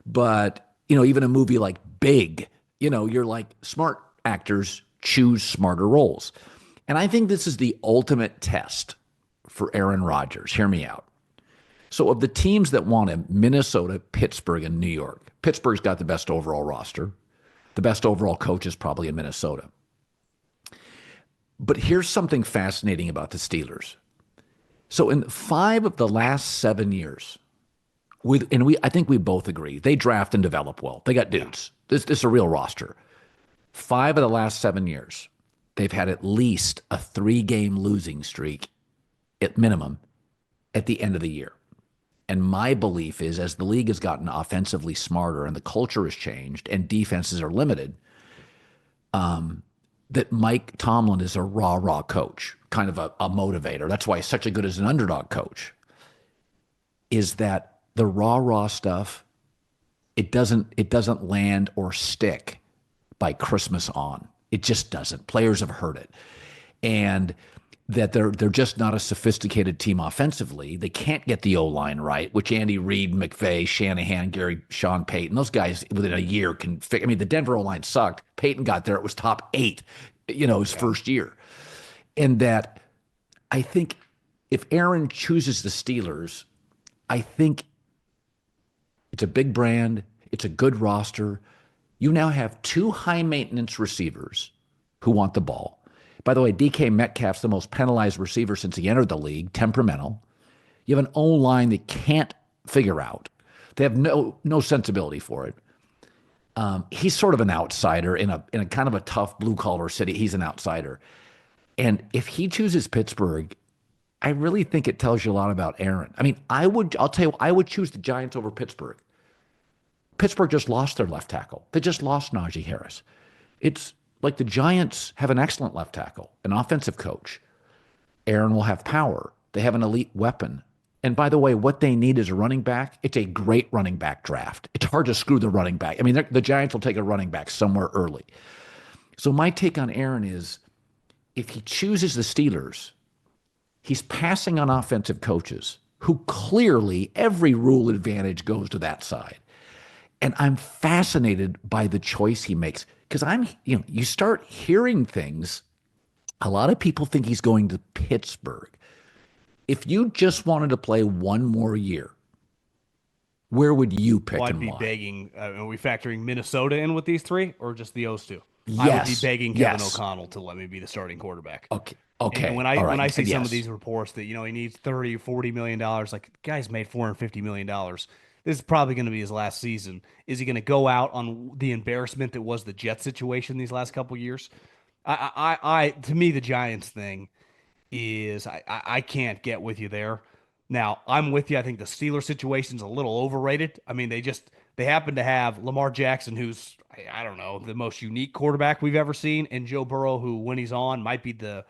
Speaker 1: but, even a movie like Big, you're like, smart actors choose smarter roles. And I think this is the ultimate test for Aaron Rodgers. Hear me out. So of the teams that want him, Minnesota, Pittsburgh, and New York. Pittsburgh's got the best overall roster. The best overall coach is probably in Minnesota. But here's something fascinating about the Steelers. So in 5 of the last 7 years, I think we both agree they draft and develop well. They got
Speaker 2: Yeah.
Speaker 1: dudes. This is a real roster. 5 of the last 7 years, they've had at least a 3 game losing streak at minimum at the end of the year. And my belief is, as the league has gotten offensively smarter and the culture has changed and defenses are limited, that Mike Tomlin is a raw coach, kind of a motivator. That's why he's such a good as an underdog coach. Is that the raw stuff? It doesn't land or stick by Christmas on. It just doesn't. Players have heard it, and that they're just not a sophisticated team offensively. They can't get the O-line right, which Andy Reid, McVay, Shanahan, Sean Payton, those guys within a year can fix. I mean, the Denver O-line sucked. Payton got there; it was top 8, his first year. And that I think if Aaron chooses the Steelers, I think it's a big brand. It's a good roster. You now have 2 high maintenance receivers who want the ball. By the way, DK Metcalf's the most penalized receiver since he entered the league, temperamental. You have an O-line that can't figure out. They have no sensibility for it. He's sort of an outsider in a kind of a tough blue collar city. He's an outsider. And if he chooses Pittsburgh, I really think it tells you a lot about Aaron. I mean, I'll tell you, I would choose the Giants over Pittsburgh. Pittsburgh just lost their left tackle. They just lost Najee Harris. It's like the Giants have an excellent left tackle, an offensive coach. Aaron will have power. They have an elite weapon. And by the way, what they need is a running back. It's a great running back draft. It's hard to screw the running back. I mean, the Giants will take a running back somewhere early. So my take on Aaron is if he chooses the Steelers, he's passing on offensive coaches who clearly every rule advantage goes to that side. And I'm fascinated by the choice he makes because you start hearing things. A lot of people think he's going to Pittsburgh. If you just wanted to play one more year, where would you pick
Speaker 2: I'd
Speaker 1: and
Speaker 2: be
Speaker 1: why?
Speaker 2: begging. Are we factoring Minnesota in with these 3 or just the O's 2? I would be
Speaker 1: Yes.
Speaker 2: begging Kevin
Speaker 1: Yes.
Speaker 2: O'Connell to let me be the starting quarterback.
Speaker 1: Okay.
Speaker 2: And
Speaker 1: Okay.
Speaker 2: when I
Speaker 1: All
Speaker 2: when
Speaker 1: right.
Speaker 2: I see some of
Speaker 1: Yes.
Speaker 2: these reports that he needs 30 or 40 million dollars, like the guy's made 450 million dollars. This is probably going to be his last season. Is he going to go out on the embarrassment that was the Jet situation these last couple of years? To me, the Giants thing is I can't get with you there. Now, I'm with you. I think the Steelers situation's a little overrated. I mean, they happen to have Lamar Jackson, who's I don't know, the most unique quarterback we've ever seen, and Joe Burrow, who when he's on might be the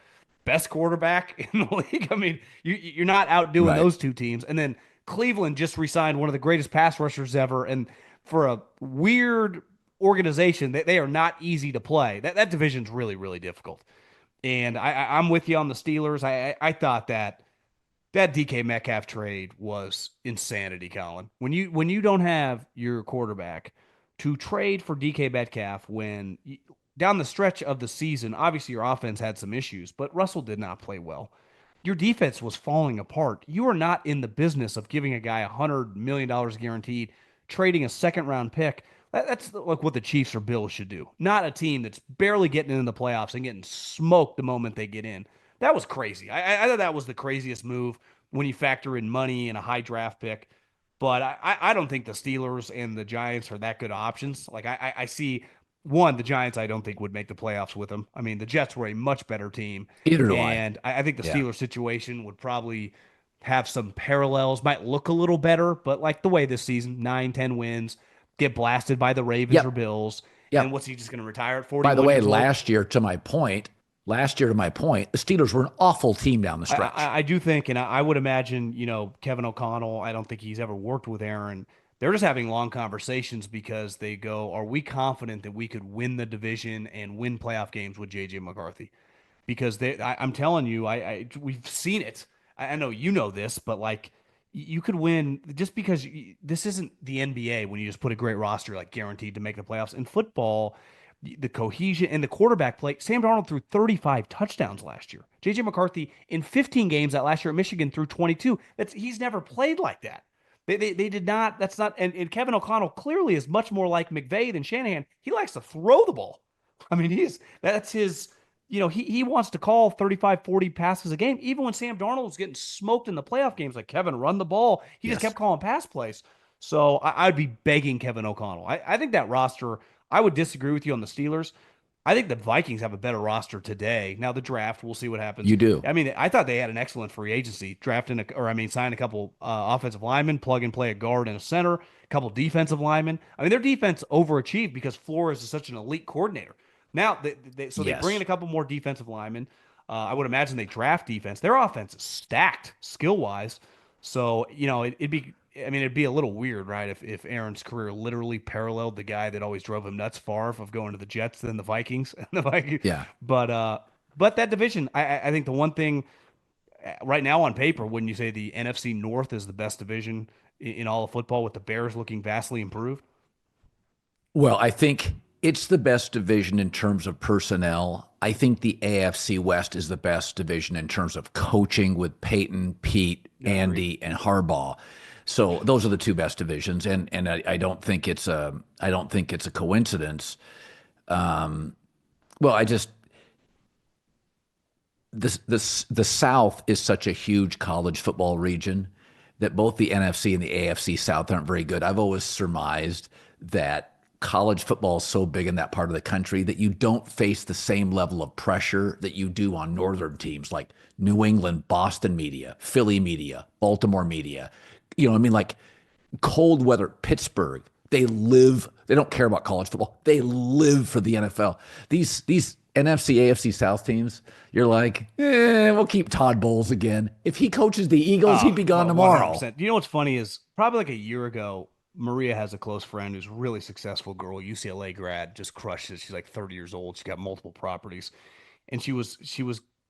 Speaker 2: best quarterback in the league. I mean, you're not outdoing
Speaker 1: Right.
Speaker 2: those 2 teams. And then Cleveland just re-signed one of the greatest pass rushers ever, and for a weird organization, they are not easy to play. That division's really, really difficult. And I'm with you on the Steelers. I thought that DK Metcalf trade was insanity, Colin. When you don't have your quarterback to trade for DK Metcalf down the stretch of the season, obviously your offense had some issues, but Russell did not play well. Your defense was falling apart. You are not in the business of giving a guy $100 million guaranteed, trading a second round pick. That's like what the Chiefs or Bills should do. Not a team that's barely getting into the playoffs and getting smoked the moment they get in. That was crazy. I thought that was the craziest move when you factor in money and a high draft pick. But I don't think the Steelers and the Giants are that good options. Like I see the Giants I don't think would make the playoffs with them. I mean, the Jets were a much better team,
Speaker 1: Either do I.
Speaker 2: and I think the
Speaker 1: Yeah.
Speaker 2: Steelers situation would probably have some parallels. Might look a little better, but like the way this season, 9, 10 wins, get blasted by the Ravens or
Speaker 1: Yep.
Speaker 2: Bills, and
Speaker 1: Yep.
Speaker 2: what's he just going to retire at
Speaker 1: By the
Speaker 2: 41
Speaker 1: way,
Speaker 2: years old?
Speaker 1: last year to my point, the Steelers were an awful team down the
Speaker 2: I,
Speaker 1: stretch.
Speaker 2: I, I do think, and I would imagine, Kevin O'Connell, I don't think he's ever worked with Aaron. They're just having long conversations because they go, are we confident that we could win the division and win playoff games with JJ McCarthy? Because I'm telling you, we've seen it. I know you know this, but like you could win just because this isn't the NBA when you just put a great roster like guaranteed to make the playoffs. In football, the cohesion and the quarterback play. Sam Darnold threw 35 touchdowns last year. JJ McCarthy in 15 games that last year at Michigan threw 22. He's never played like that. They did not. That's not. And Kevin O'Connell clearly is much more like McVay than Shanahan. He likes to throw the ball. I mean, that's his he wants to call 35, 40 passes a game. Even when Sam Darnold was getting smoked in the playoff games, like, Kevin, run the ball. He just
Speaker 1: Yes.
Speaker 2: kept calling pass plays. So I'd be begging Kevin O'Connell. I think that roster, I would disagree with you on the Steelers. I think the Vikings have a better roster today. Now the draft, we'll see what happens.
Speaker 1: You do.
Speaker 2: I mean, I thought they had an excellent free agency, sign a couple offensive linemen, plug and play a guard and a center, a couple defensive linemen. I mean, their defense overachieved because Flores is such an elite coordinator. Now, they bring in
Speaker 1: Yes.
Speaker 2: a couple more defensive linemen. I would imagine they draft defense. Their offense is stacked skill wise. So, it'd be a little weird, right? If Aaron's career literally paralleled the guy that always drove him nuts, Favre, of going to the Jets, then the Vikings, and the Vikings.
Speaker 1: Yeah.
Speaker 2: But that division, I think the one thing right now on paper, wouldn't you say the NFC North is the best division in all of football, with the Bears looking vastly improved?
Speaker 1: Well, I think it's the best division in terms of personnel. I think the AFC West is the best division in terms of coaching with Peyton, Pete,
Speaker 2: Yeah, agreed.
Speaker 1: Andy, and Harbaugh. So those are the two best divisions, and I don't think it's a coincidence. Well, I just the South is such a huge college football region that both the NFC and the AFC South aren't very good. I've always surmised that college football is so big in that part of the country that you don't face the same level of pressure that you do on northern teams like New England, Boston media, Philly media, Baltimore media. I mean, like cold weather, Pittsburgh. They don't care about college football. They live for the NFL. These NFC, AFC South teams, you're like, we'll keep Todd Bowles again. If he coaches the Eagles, he'd
Speaker 2: Oh,
Speaker 1: be gone tomorrow.
Speaker 2: 100%. You know what's funny is probably like a year ago, Maria has a close friend who's a really successful girl, UCLA grad, just crushed it. She's like 30 years old. She's got multiple properties. And she was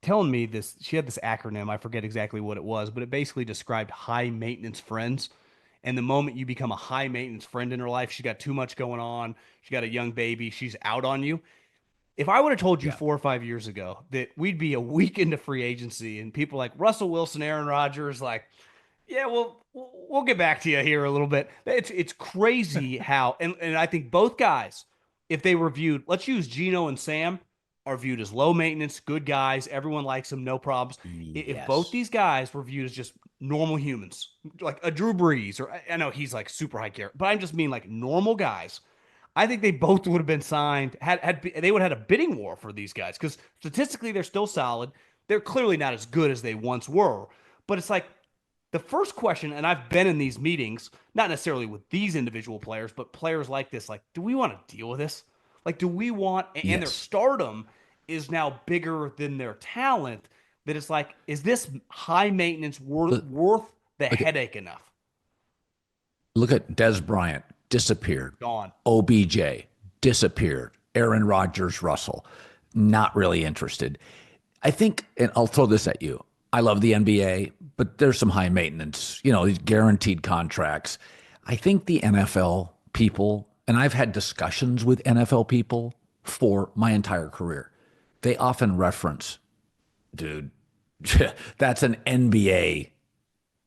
Speaker 2: telling me this. She had this acronym. I forget exactly what it was, but it basically described high maintenance friends. And the moment you become a high maintenance friend in her life, she's got too much going on. She's got a young baby. She's out on you. If I would have told you
Speaker 1: Yeah.
Speaker 2: 4 or 5 years ago that we'd be a week into free agency and people like Russell Wilson, Aaron Rodgers, like, yeah, we'll get back to you here a little bit. It's crazy how, and I think both guys, if they were viewed, let's use Gino and Sam, are viewed as low maintenance, good guys. Everyone likes them, no problems. If both
Speaker 1: Yes.
Speaker 2: these guys were viewed as just normal humans, like a Drew Brees, or I know he's like super high care, but I'm just mean like normal guys. I think they both would have been signed. They would have had a bidding war for these guys because statistically they're still solid. They're clearly not as good as they once were, but it's like the first question, and I've been in these meetings, not necessarily with these individual players, but players like this, like, do we want to deal with this? Like, do we want, and their
Speaker 1: Yes.
Speaker 2: stardom is now bigger than their talent, that it's like, is this high maintenance
Speaker 1: Look,
Speaker 2: worth the
Speaker 1: look at
Speaker 2: headache enough?
Speaker 1: look at Des Bryant disappeared.
Speaker 2: Gone.
Speaker 1: OBJ disappeared. Aaron Rodgers, Russell, not really interested. I think, and I'll throw this at you. I love the NBA, but there's some high maintenance, these guaranteed contracts. I think the NFL people, and I've had discussions with NFL people for my entire career, they often reference, dude, that's an NBA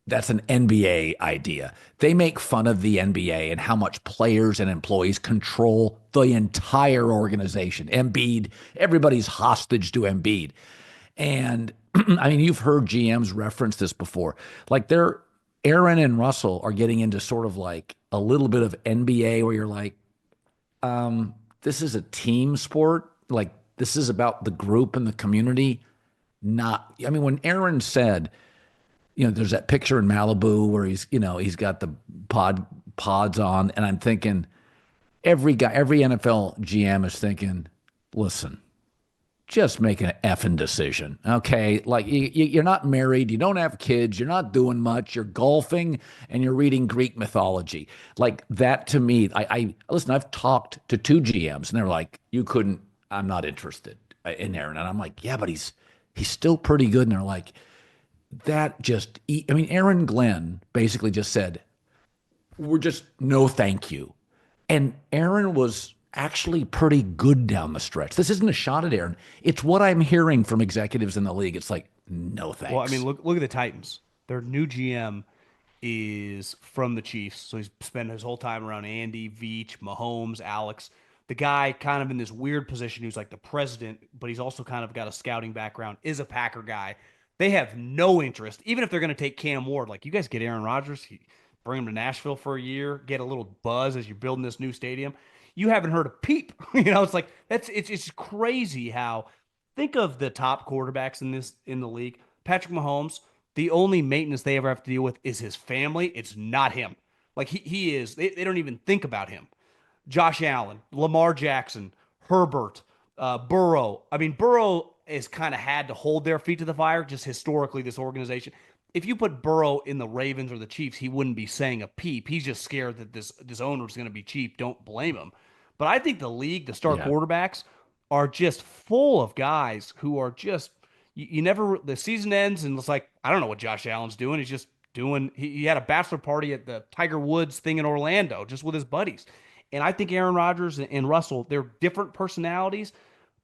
Speaker 1: that's an NBA idea. They make fun of the NBA and how much players and employees control the entire organization. Embiid, everybody's hostage to Embiid. And I mean, you've heard GMs reference this before. Like Aaron and Russell are getting into sort of like a little bit of NBA where you're like, this is a team sport. Like this is about the group and the community. Not, I mean, when Aaron said, there's that picture in Malibu where he's got the pods on, and I'm thinking every NFL GM is thinking, listen, just make an effing decision, okay? Like you're not married, you don't have kids, you're not doing much, you're golfing and you're reading Greek mythology. Like that to me, I listen. I've talked to two GMs, and they're like, you couldn't. I'm not interested in Aaron, and I'm like, yeah, but he's still pretty good, and they're like that just, I mean, Aaron Glenn basically just said, we're just no thank you. And Aaron was actually pretty good down the stretch. This isn't a shot at Aaron. It's what I'm hearing from executives in the league. It's like, no
Speaker 2: Well, I mean,
Speaker 1: thanks.
Speaker 2: look at the Titans. Their new GM is from the Chiefs, so he's spent his whole time around Andy, Veach, Mahomes, Alex. The guy kind of in this weird position who's like the president, but he's also kind of got a scouting background, is a Packer guy. They have no interest, even if they're going to take Cam Ward. Like, you guys get Aaron Rodgers, bring him to Nashville for a year, get a little buzz as you're building this new stadium. You haven't heard a peep. It's like it's crazy how think of the top quarterbacks in the league. Patrick Mahomes, the only maintenance they ever have to deal with is his family. It's not him. Like he is. They don't even think about him. Josh Allen, Lamar Jackson, Herbert, Burrow. I mean, Burrow has kind of had to hold their feet to the fire just historically, this organization. If you put Burrow in the Ravens or the Chiefs, he wouldn't be saying a peep. He's just scared that this owner is going to be cheap. Don't blame him. But I think the league, the star
Speaker 1: Yeah.
Speaker 2: quarterbacks, are just full of guys who are just you never the season ends and it's like I don't know what Josh Allen's doing. He's just doing he had a bachelor party at the Tiger Woods thing in Orlando just with his buddies. And I think Aaron Rodgers and Russell, they're different personalities,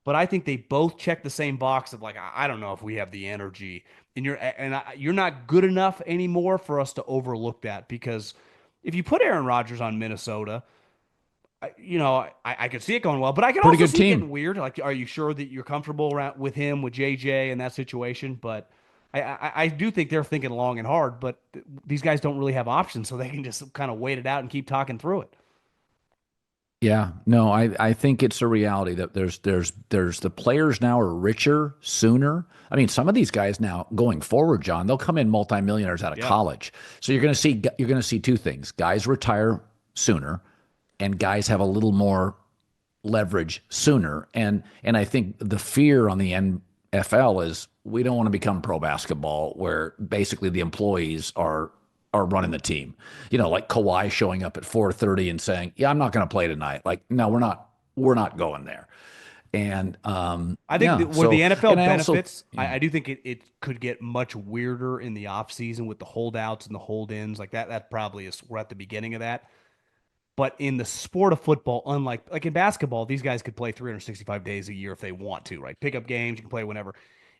Speaker 2: but I think they both check the same box of like I don't know if we have the energy and you're not good enough anymore for us to overlook that because if you put Aaron Rodgers on Minnesota, I could see it going well, but I could
Speaker 1: Pretty
Speaker 2: also
Speaker 1: good
Speaker 2: see it
Speaker 1: team.
Speaker 2: getting weird. Like, are you sure that you're comfortable around with him, with JJ, and that situation? But I do think they're thinking long and hard. But these guys don't really have options, so they can just kind of wait it out and keep talking through it.
Speaker 1: Yeah, no, I think it's a reality that there's the players now are richer sooner. I mean, some of these guys now going forward, John, they'll come in multimillionaires out of
Speaker 2: Yeah.
Speaker 1: college. So you're going to see two things: guys retire sooner, and guys have a little more leverage sooner. And I think the fear on the NFL is we don't want to become pro basketball where basically the employees are running the team. Like Kawhi showing up at 4:30 and saying, "Yeah, I'm not going to play tonight." Like, no, we're not going there. And
Speaker 2: I think
Speaker 1: yeah,
Speaker 2: that where the
Speaker 1: so
Speaker 2: NFL
Speaker 1: and I also
Speaker 2: benefits, I do think it could get much weirder in the offseason with the holdouts and the hold-ins. Like that probably is we're at the beginning of that. But in the sport of football, unlike like in basketball, these guys could play 365 days a year if they want to, right? Pick up games, you can play whenever.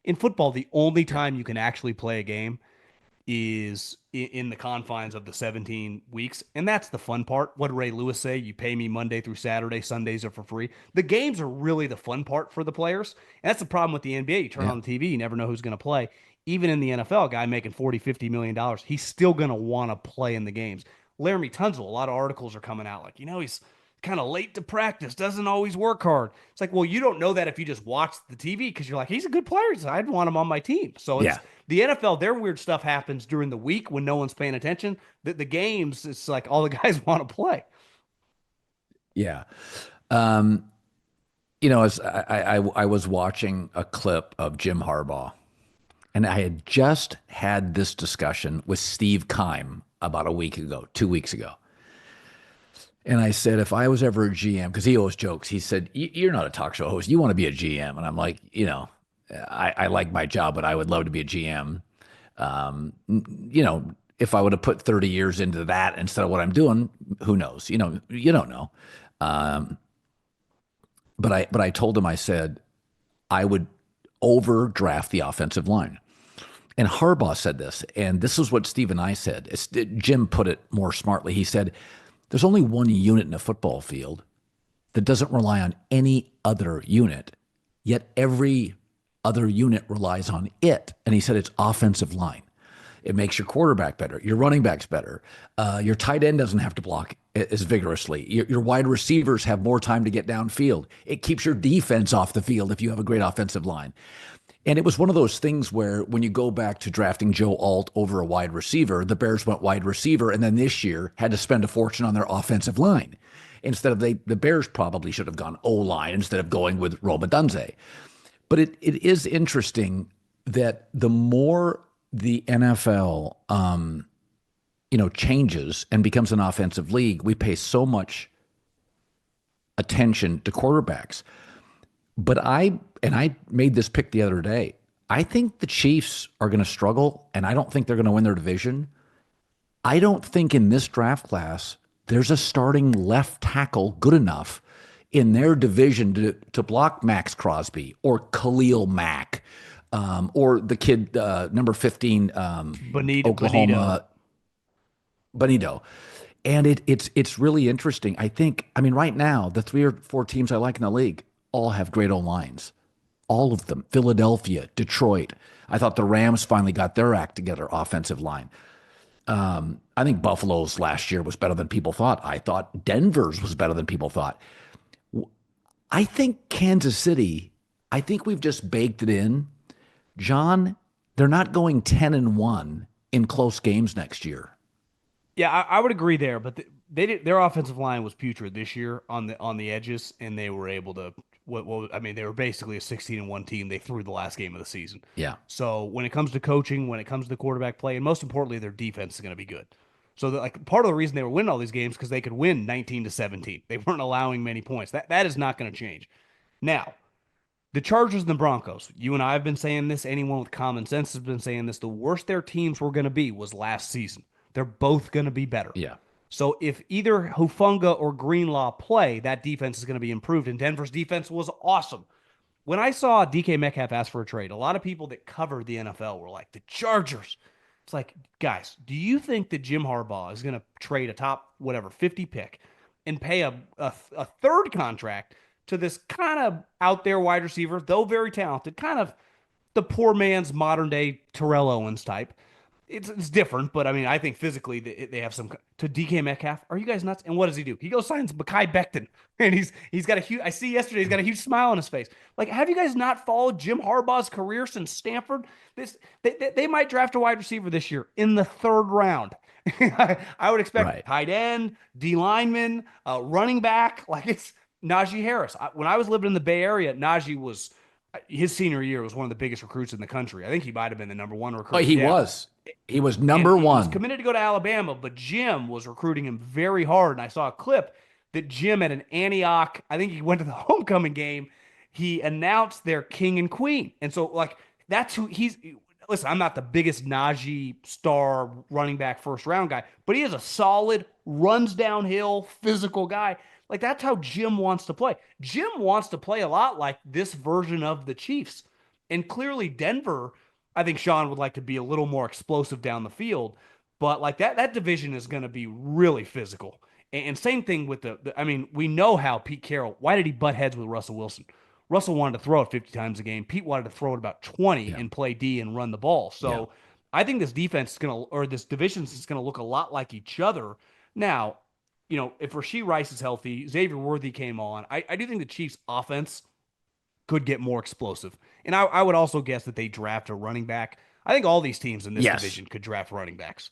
Speaker 2: In football, the only time you can actually play a game is in the confines of the 17 weeks. And that's the fun part. What did Ray Lewis say? You pay me Monday through Saturday, Sundays are for free. The games are really the fun part for the players. And that's the problem with the NBA. You turn
Speaker 1: yeah.
Speaker 2: on the TV, you never know who's going to play. Even in the NFL, a guy making 40, $50 million, he's still going to want to play in the games. Laramie Tunzel, a lot of articles are coming out like, he's kind of late to practice, doesn't always work hard. It's like, well, you don't know that if you just watch the TV because you're like, he's a good player. I'd want him on my team. So it's
Speaker 1: Yeah.
Speaker 2: the NFL, their weird stuff happens during the week when no one's paying attention. The games, it's like all the guys want to play.
Speaker 1: Yeah. Um, as I was watching a clip of Jim Harbaugh, and I had just had this discussion with Steve Keim about a week ago, 2 weeks ago. And I said, if I was ever a GM, because he always jokes, he said, "You're not a talk show host. You want to be a GM." And I'm like, I like my job, but I would love to be a GM. If I would have put 30 years into that instead of what I'm doing, who knows? You don't know. Um, but I told him, I said, I would overdraft the offensive line. And Harbaugh said this, and this is what Steve and I said. Jim put it more smartly. He said, there's only one unit in a football field that doesn't rely on any other unit, yet every other unit relies on it. And he said it's offensive line. It makes your quarterback better, your running backs better. Your tight end doesn't have to block as vigorously. Your wide receivers have more time to get downfield. It keeps your defense off the field if you have a great offensive line. And it was one of those things where when you go back to drafting Joe Alt over a wide receiver, the Bears went wide receiver, and then this year had to spend a fortune on their offensive line. Instead of the Bears probably should have gone O-line instead of going with Roma Dunze. But it is interesting that the more the NFL changes and becomes an offensive league, we pay so much attention to quarterbacks. But I made this pick the other day. I think the Chiefs are going to struggle, and I don't think they're going to win their division. I don't think in this draft class there's a starting left tackle good enough in their division to block Max Crosby or Khalil Mack or the kid number 15
Speaker 2: Bonito.
Speaker 1: Oklahoma Bonito. And it's really interesting. I mean, right now, the 3 or 4 teams I like in the league all have great O-lines. All of them. Philadelphia, Detroit. I thought the Rams finally got their act together, offensive line. I think Buffalo's last year was better than people thought. I thought Denver's was better than people thought. I think Kansas City, I think we've just baked it in. John, they're not going 10-1 in close games next year.
Speaker 2: Yeah, I would agree there, but their offensive line was putrid this year on the edges, and they were able to. I mean, they were basically a 16-1 team. They threw the last game of the season.
Speaker 1: Yeah.
Speaker 2: So when it comes to coaching, when it comes to the quarterback play, and most importantly, their defense is going to be good. So like part of the reason they were winning all these games because they could win 19-17. They weren't allowing many points. That is not going to change. Now, the Chargers and the Broncos. You and I have been saying this. Anyone with common sense has been saying this. The worst their teams were going to be was last season. They're both going to be better.
Speaker 1: Yeah.
Speaker 2: So if either Hufanga or Greenlaw play, that defense is going to be improved. And Denver's defense was awesome. When I saw DK Metcalf ask for a trade, a lot of people that cover the NFL were like, the Chargers. It's like, guys, do you think that Jim Harbaugh is going to trade a top, 50 pick and pay a third contract to this kind of out there wide receiver, though very talented, kind of the poor man's modern day Terrell Owens type? It's different, but I mean, I think physically they have some to DK Metcalf. Are you guys nuts? And what does he do? He goes signs Mekhi Becton, and he's got a huge. I see yesterday he's got a huge smile on his face. Like, have you guys not followed Jim Harbaugh's career since Stanford? They might draft a wide receiver this year in the 3rd round. I would expect tight end, D lineman, running back. Like it's Najee Harris. When I was living in the Bay Area, Najee was. His senior year was one of the biggest recruits in the country. I think he might have been the #1 recruit.
Speaker 1: Oh, he was. He was number one.
Speaker 2: He was committed to go to Alabama, but Jim was recruiting him very hard. And I saw a clip that Jim at an Antioch, I think he went to the homecoming game, he announced their king and queen. And so, like, that's who he's. Listen, I'm not the biggest Najee star running back 1st round guy, but he is a solid, runs downhill, physical guy. Like, that's how Jim wants to play. Jim wants to play a lot like this version of the Chiefs. And clearly Denver, I think Sean would like to be a little more explosive down the field. But like that division is going to be really physical. And same thing with I mean, we know how Pete Carroll, why did he butt heads with Russell Wilson? Russell wanted to throw it 50 times a game. Pete wanted to throw it about 20 and play D and run the ball. So I think this defense is going to, or this division is going to look a lot like each other. Now, you know, if Rashee Rice is healthy, Xavier Worthy came on. I do think the Chiefs' offense could get more explosive. And I would also guess that they draft a running back. I think all these teams in this division could draft running backs.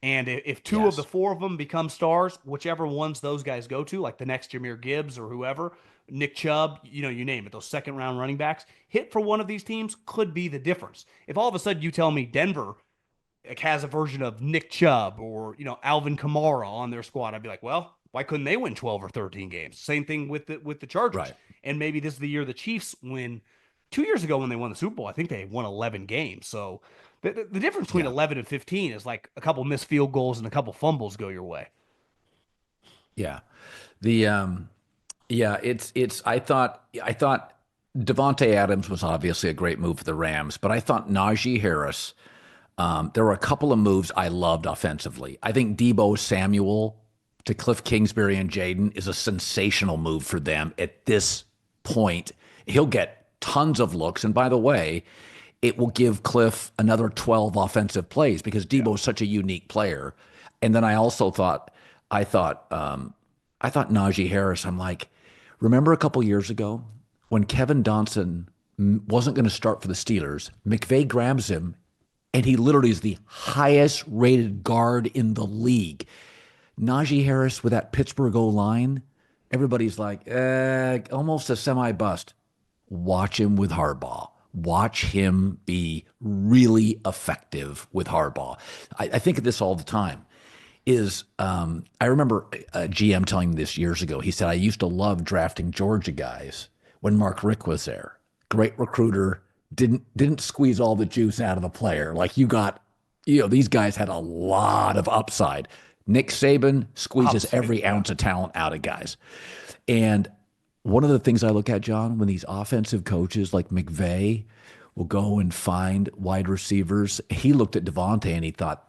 Speaker 2: And if 2 of the 4 of them become stars, whichever ones those guys go to, like the next Jahmyr Gibbs or whoever, Nick Chubb, you know, you name it, those 2nd-round running backs, hit for one of these teams could be the difference. If all of a sudden you tell me Denver has a version of Nick Chubb or, you know, Alvin Kamara on their squad, I'd be like, well, why couldn't they win 12 or 13 games? Same thing with the Chargers.
Speaker 1: Right.
Speaker 2: And maybe this is the year the Chiefs win. 2 years ago when they won the Super Bowl, I think they won 11 games. So the difference between 11 and 15 is like a couple missed field goals and a couple fumbles go your way.
Speaker 1: Yeah. I thought Devontae Adams was obviously a great move for the Rams, but I thought Najee Harris, there were a couple of moves I loved offensively. I think Deebo Samuel to Cliff Kingsbury and Jaden is a sensational move for them at this point. He'll get tons of looks. And by the way, it will give Cliff another 12 offensive plays because Deebo is such a unique player. And then I also thought Najee Harris, I'm like, remember a couple years ago when Kevin Dotson wasn't going to start for the Steelers, McVay grabs him and he literally is the highest rated guard in the league. Najee Harris with that Pittsburgh O-line, everybody's like, almost a semi-bust. Watch him with Harbaugh. Watch him be really effective with Harbaugh. I think of this all the time. I remember a GM telling me this years ago. He said, I used to love drafting Georgia guys when Mark Richt was there. Great recruiter, didn't squeeze all the juice out of the player. Like these guys had a lot of upside. Nick Saban squeezes every ounce of talent out of guys. And one of the things I look at, John, when these offensive coaches like McVay will go and find wide receivers, he looked at Devontae and he thought,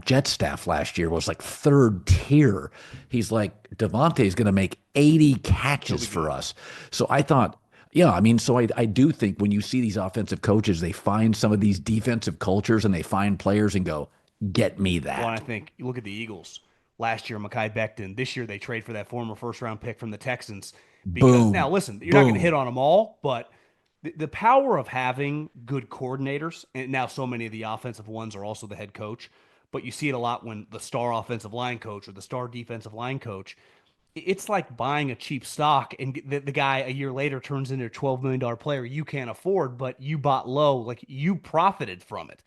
Speaker 1: Jet staff last year was like third tier. He's like, Devontae's going to make 80
Speaker 2: He'll
Speaker 1: catches
Speaker 2: be
Speaker 1: for
Speaker 2: good.
Speaker 1: us. So I thought, yeah, I mean, so I do think when you see these offensive coaches, they find some of these defensive cultures and they find players and go, get me
Speaker 2: Well, and I
Speaker 1: that.
Speaker 2: think you look at the Eagles last year, Mekhi Becton. This year, they trade for that former first round pick from the Texans because now,
Speaker 1: Boom,
Speaker 2: listen, you're not going to hit
Speaker 1: boom.
Speaker 2: on them all, but the power of having good coordinators, and now so many of the offensive ones are also the head coach, but you see it a lot when the star offensive line coach or the star defensive line coach, it's like buying a cheap stock and the guy a year later turns into a $12 million player you can't afford, but you bought low, like you profited from it.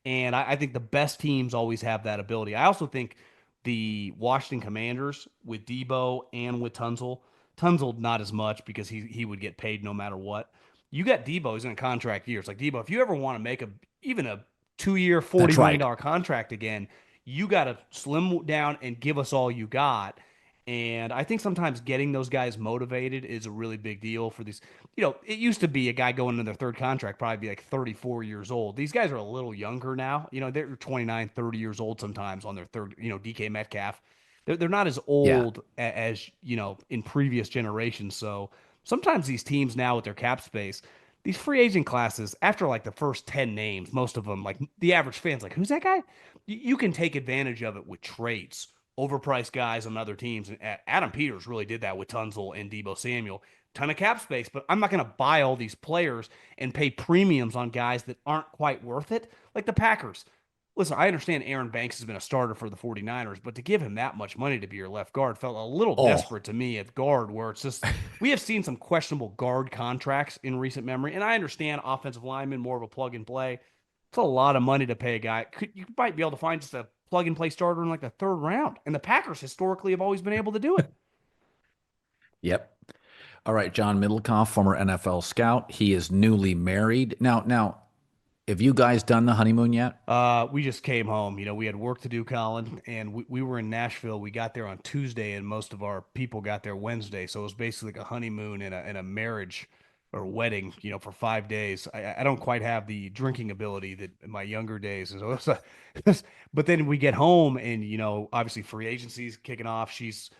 Speaker 2: And I think the best teams always have that ability. I also think the Washington Commanders with Debo and with Tunzel not as much because he would get paid no matter what. You got Debo, he's in a contract year. It's like Debo, if you ever want to make even a 2 year,
Speaker 1: That's right.
Speaker 2: $40 million contract again, you got to slim down and give us all you got. And I think sometimes getting those guys motivated is a really big deal for these. It used to be a guy going into their third contract, probably be like 34 years old. These guys are a little younger now. They're 29, 30 years old sometimes on their third, DK Metcalf. They're not as
Speaker 1: Yeah.
Speaker 2: old as, in previous generations. So sometimes these teams now with their cap space, these free agent classes, after like the first 10 names, most of them, like the average fan's like, who's that guy? You can take advantage of it with trades, overpriced guys on other teams. And Adam Peters really did that with Tunzel and Debo Samuel. Ton of cap space, but I'm not going to buy all these players and pay premiums on guys that aren't quite worth it. Like the Packers. Listen, I understand Aaron Banks has been a starter for the 49ers, but to give him that much money to be your left guard felt a little
Speaker 1: Oh,
Speaker 2: desperate to me at guard, where it's just, we have seen some questionable guard contracts in recent memory. And I understand offensive lineman, more of a plug and play. It's a lot of money to pay a guy. You might be able to find just a plug and play starter in like the third round. And the Packers historically have always been able to do it.
Speaker 1: yep. All right, John Middlekauff, former NFL scout. He is newly married. Now, have you guys done the honeymoon yet?
Speaker 2: We just came home. We had work to do, Colin, and we were in Nashville. We got there on Tuesday, and most of our people got there Wednesday. So it was basically like a honeymoon and a marriage or wedding, for 5 days. I don't quite have the drinking ability that in my younger days. And so but then we get home, and obviously free agency's kicking off. She's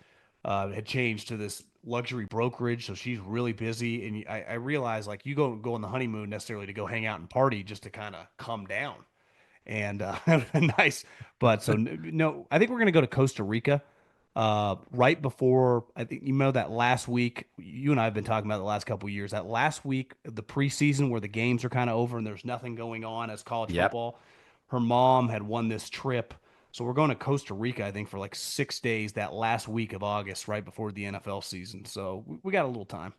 Speaker 2: had changed to this luxury brokerage, so she's really busy. And I realize like you go on the honeymoon necessarily to go hang out and party, just to kind of come down and nice. But so no, I think we're gonna go to Costa Rica. Right before I think that last week you and I have been talking about the last couple of years. That last week of the preseason where the games are kind of over and there's nothing going on as college
Speaker 1: Yep.
Speaker 2: football. Her mom had won this trip, so we're going to Costa Rica. I think for like 6 days that last week of August, right before the NFL season. So we got a little time.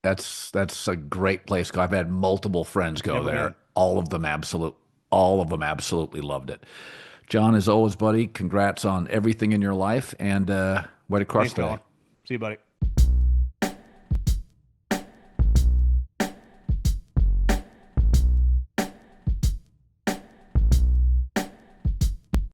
Speaker 1: That's a great place to go. I've had multiple friends go
Speaker 2: Never
Speaker 1: there.
Speaker 2: been.
Speaker 1: All of them absolutely loved it. John, as always, buddy, congrats on everything in your life and way to crush
Speaker 2: Thanks,
Speaker 1: today.
Speaker 2: Colin. See you, buddy.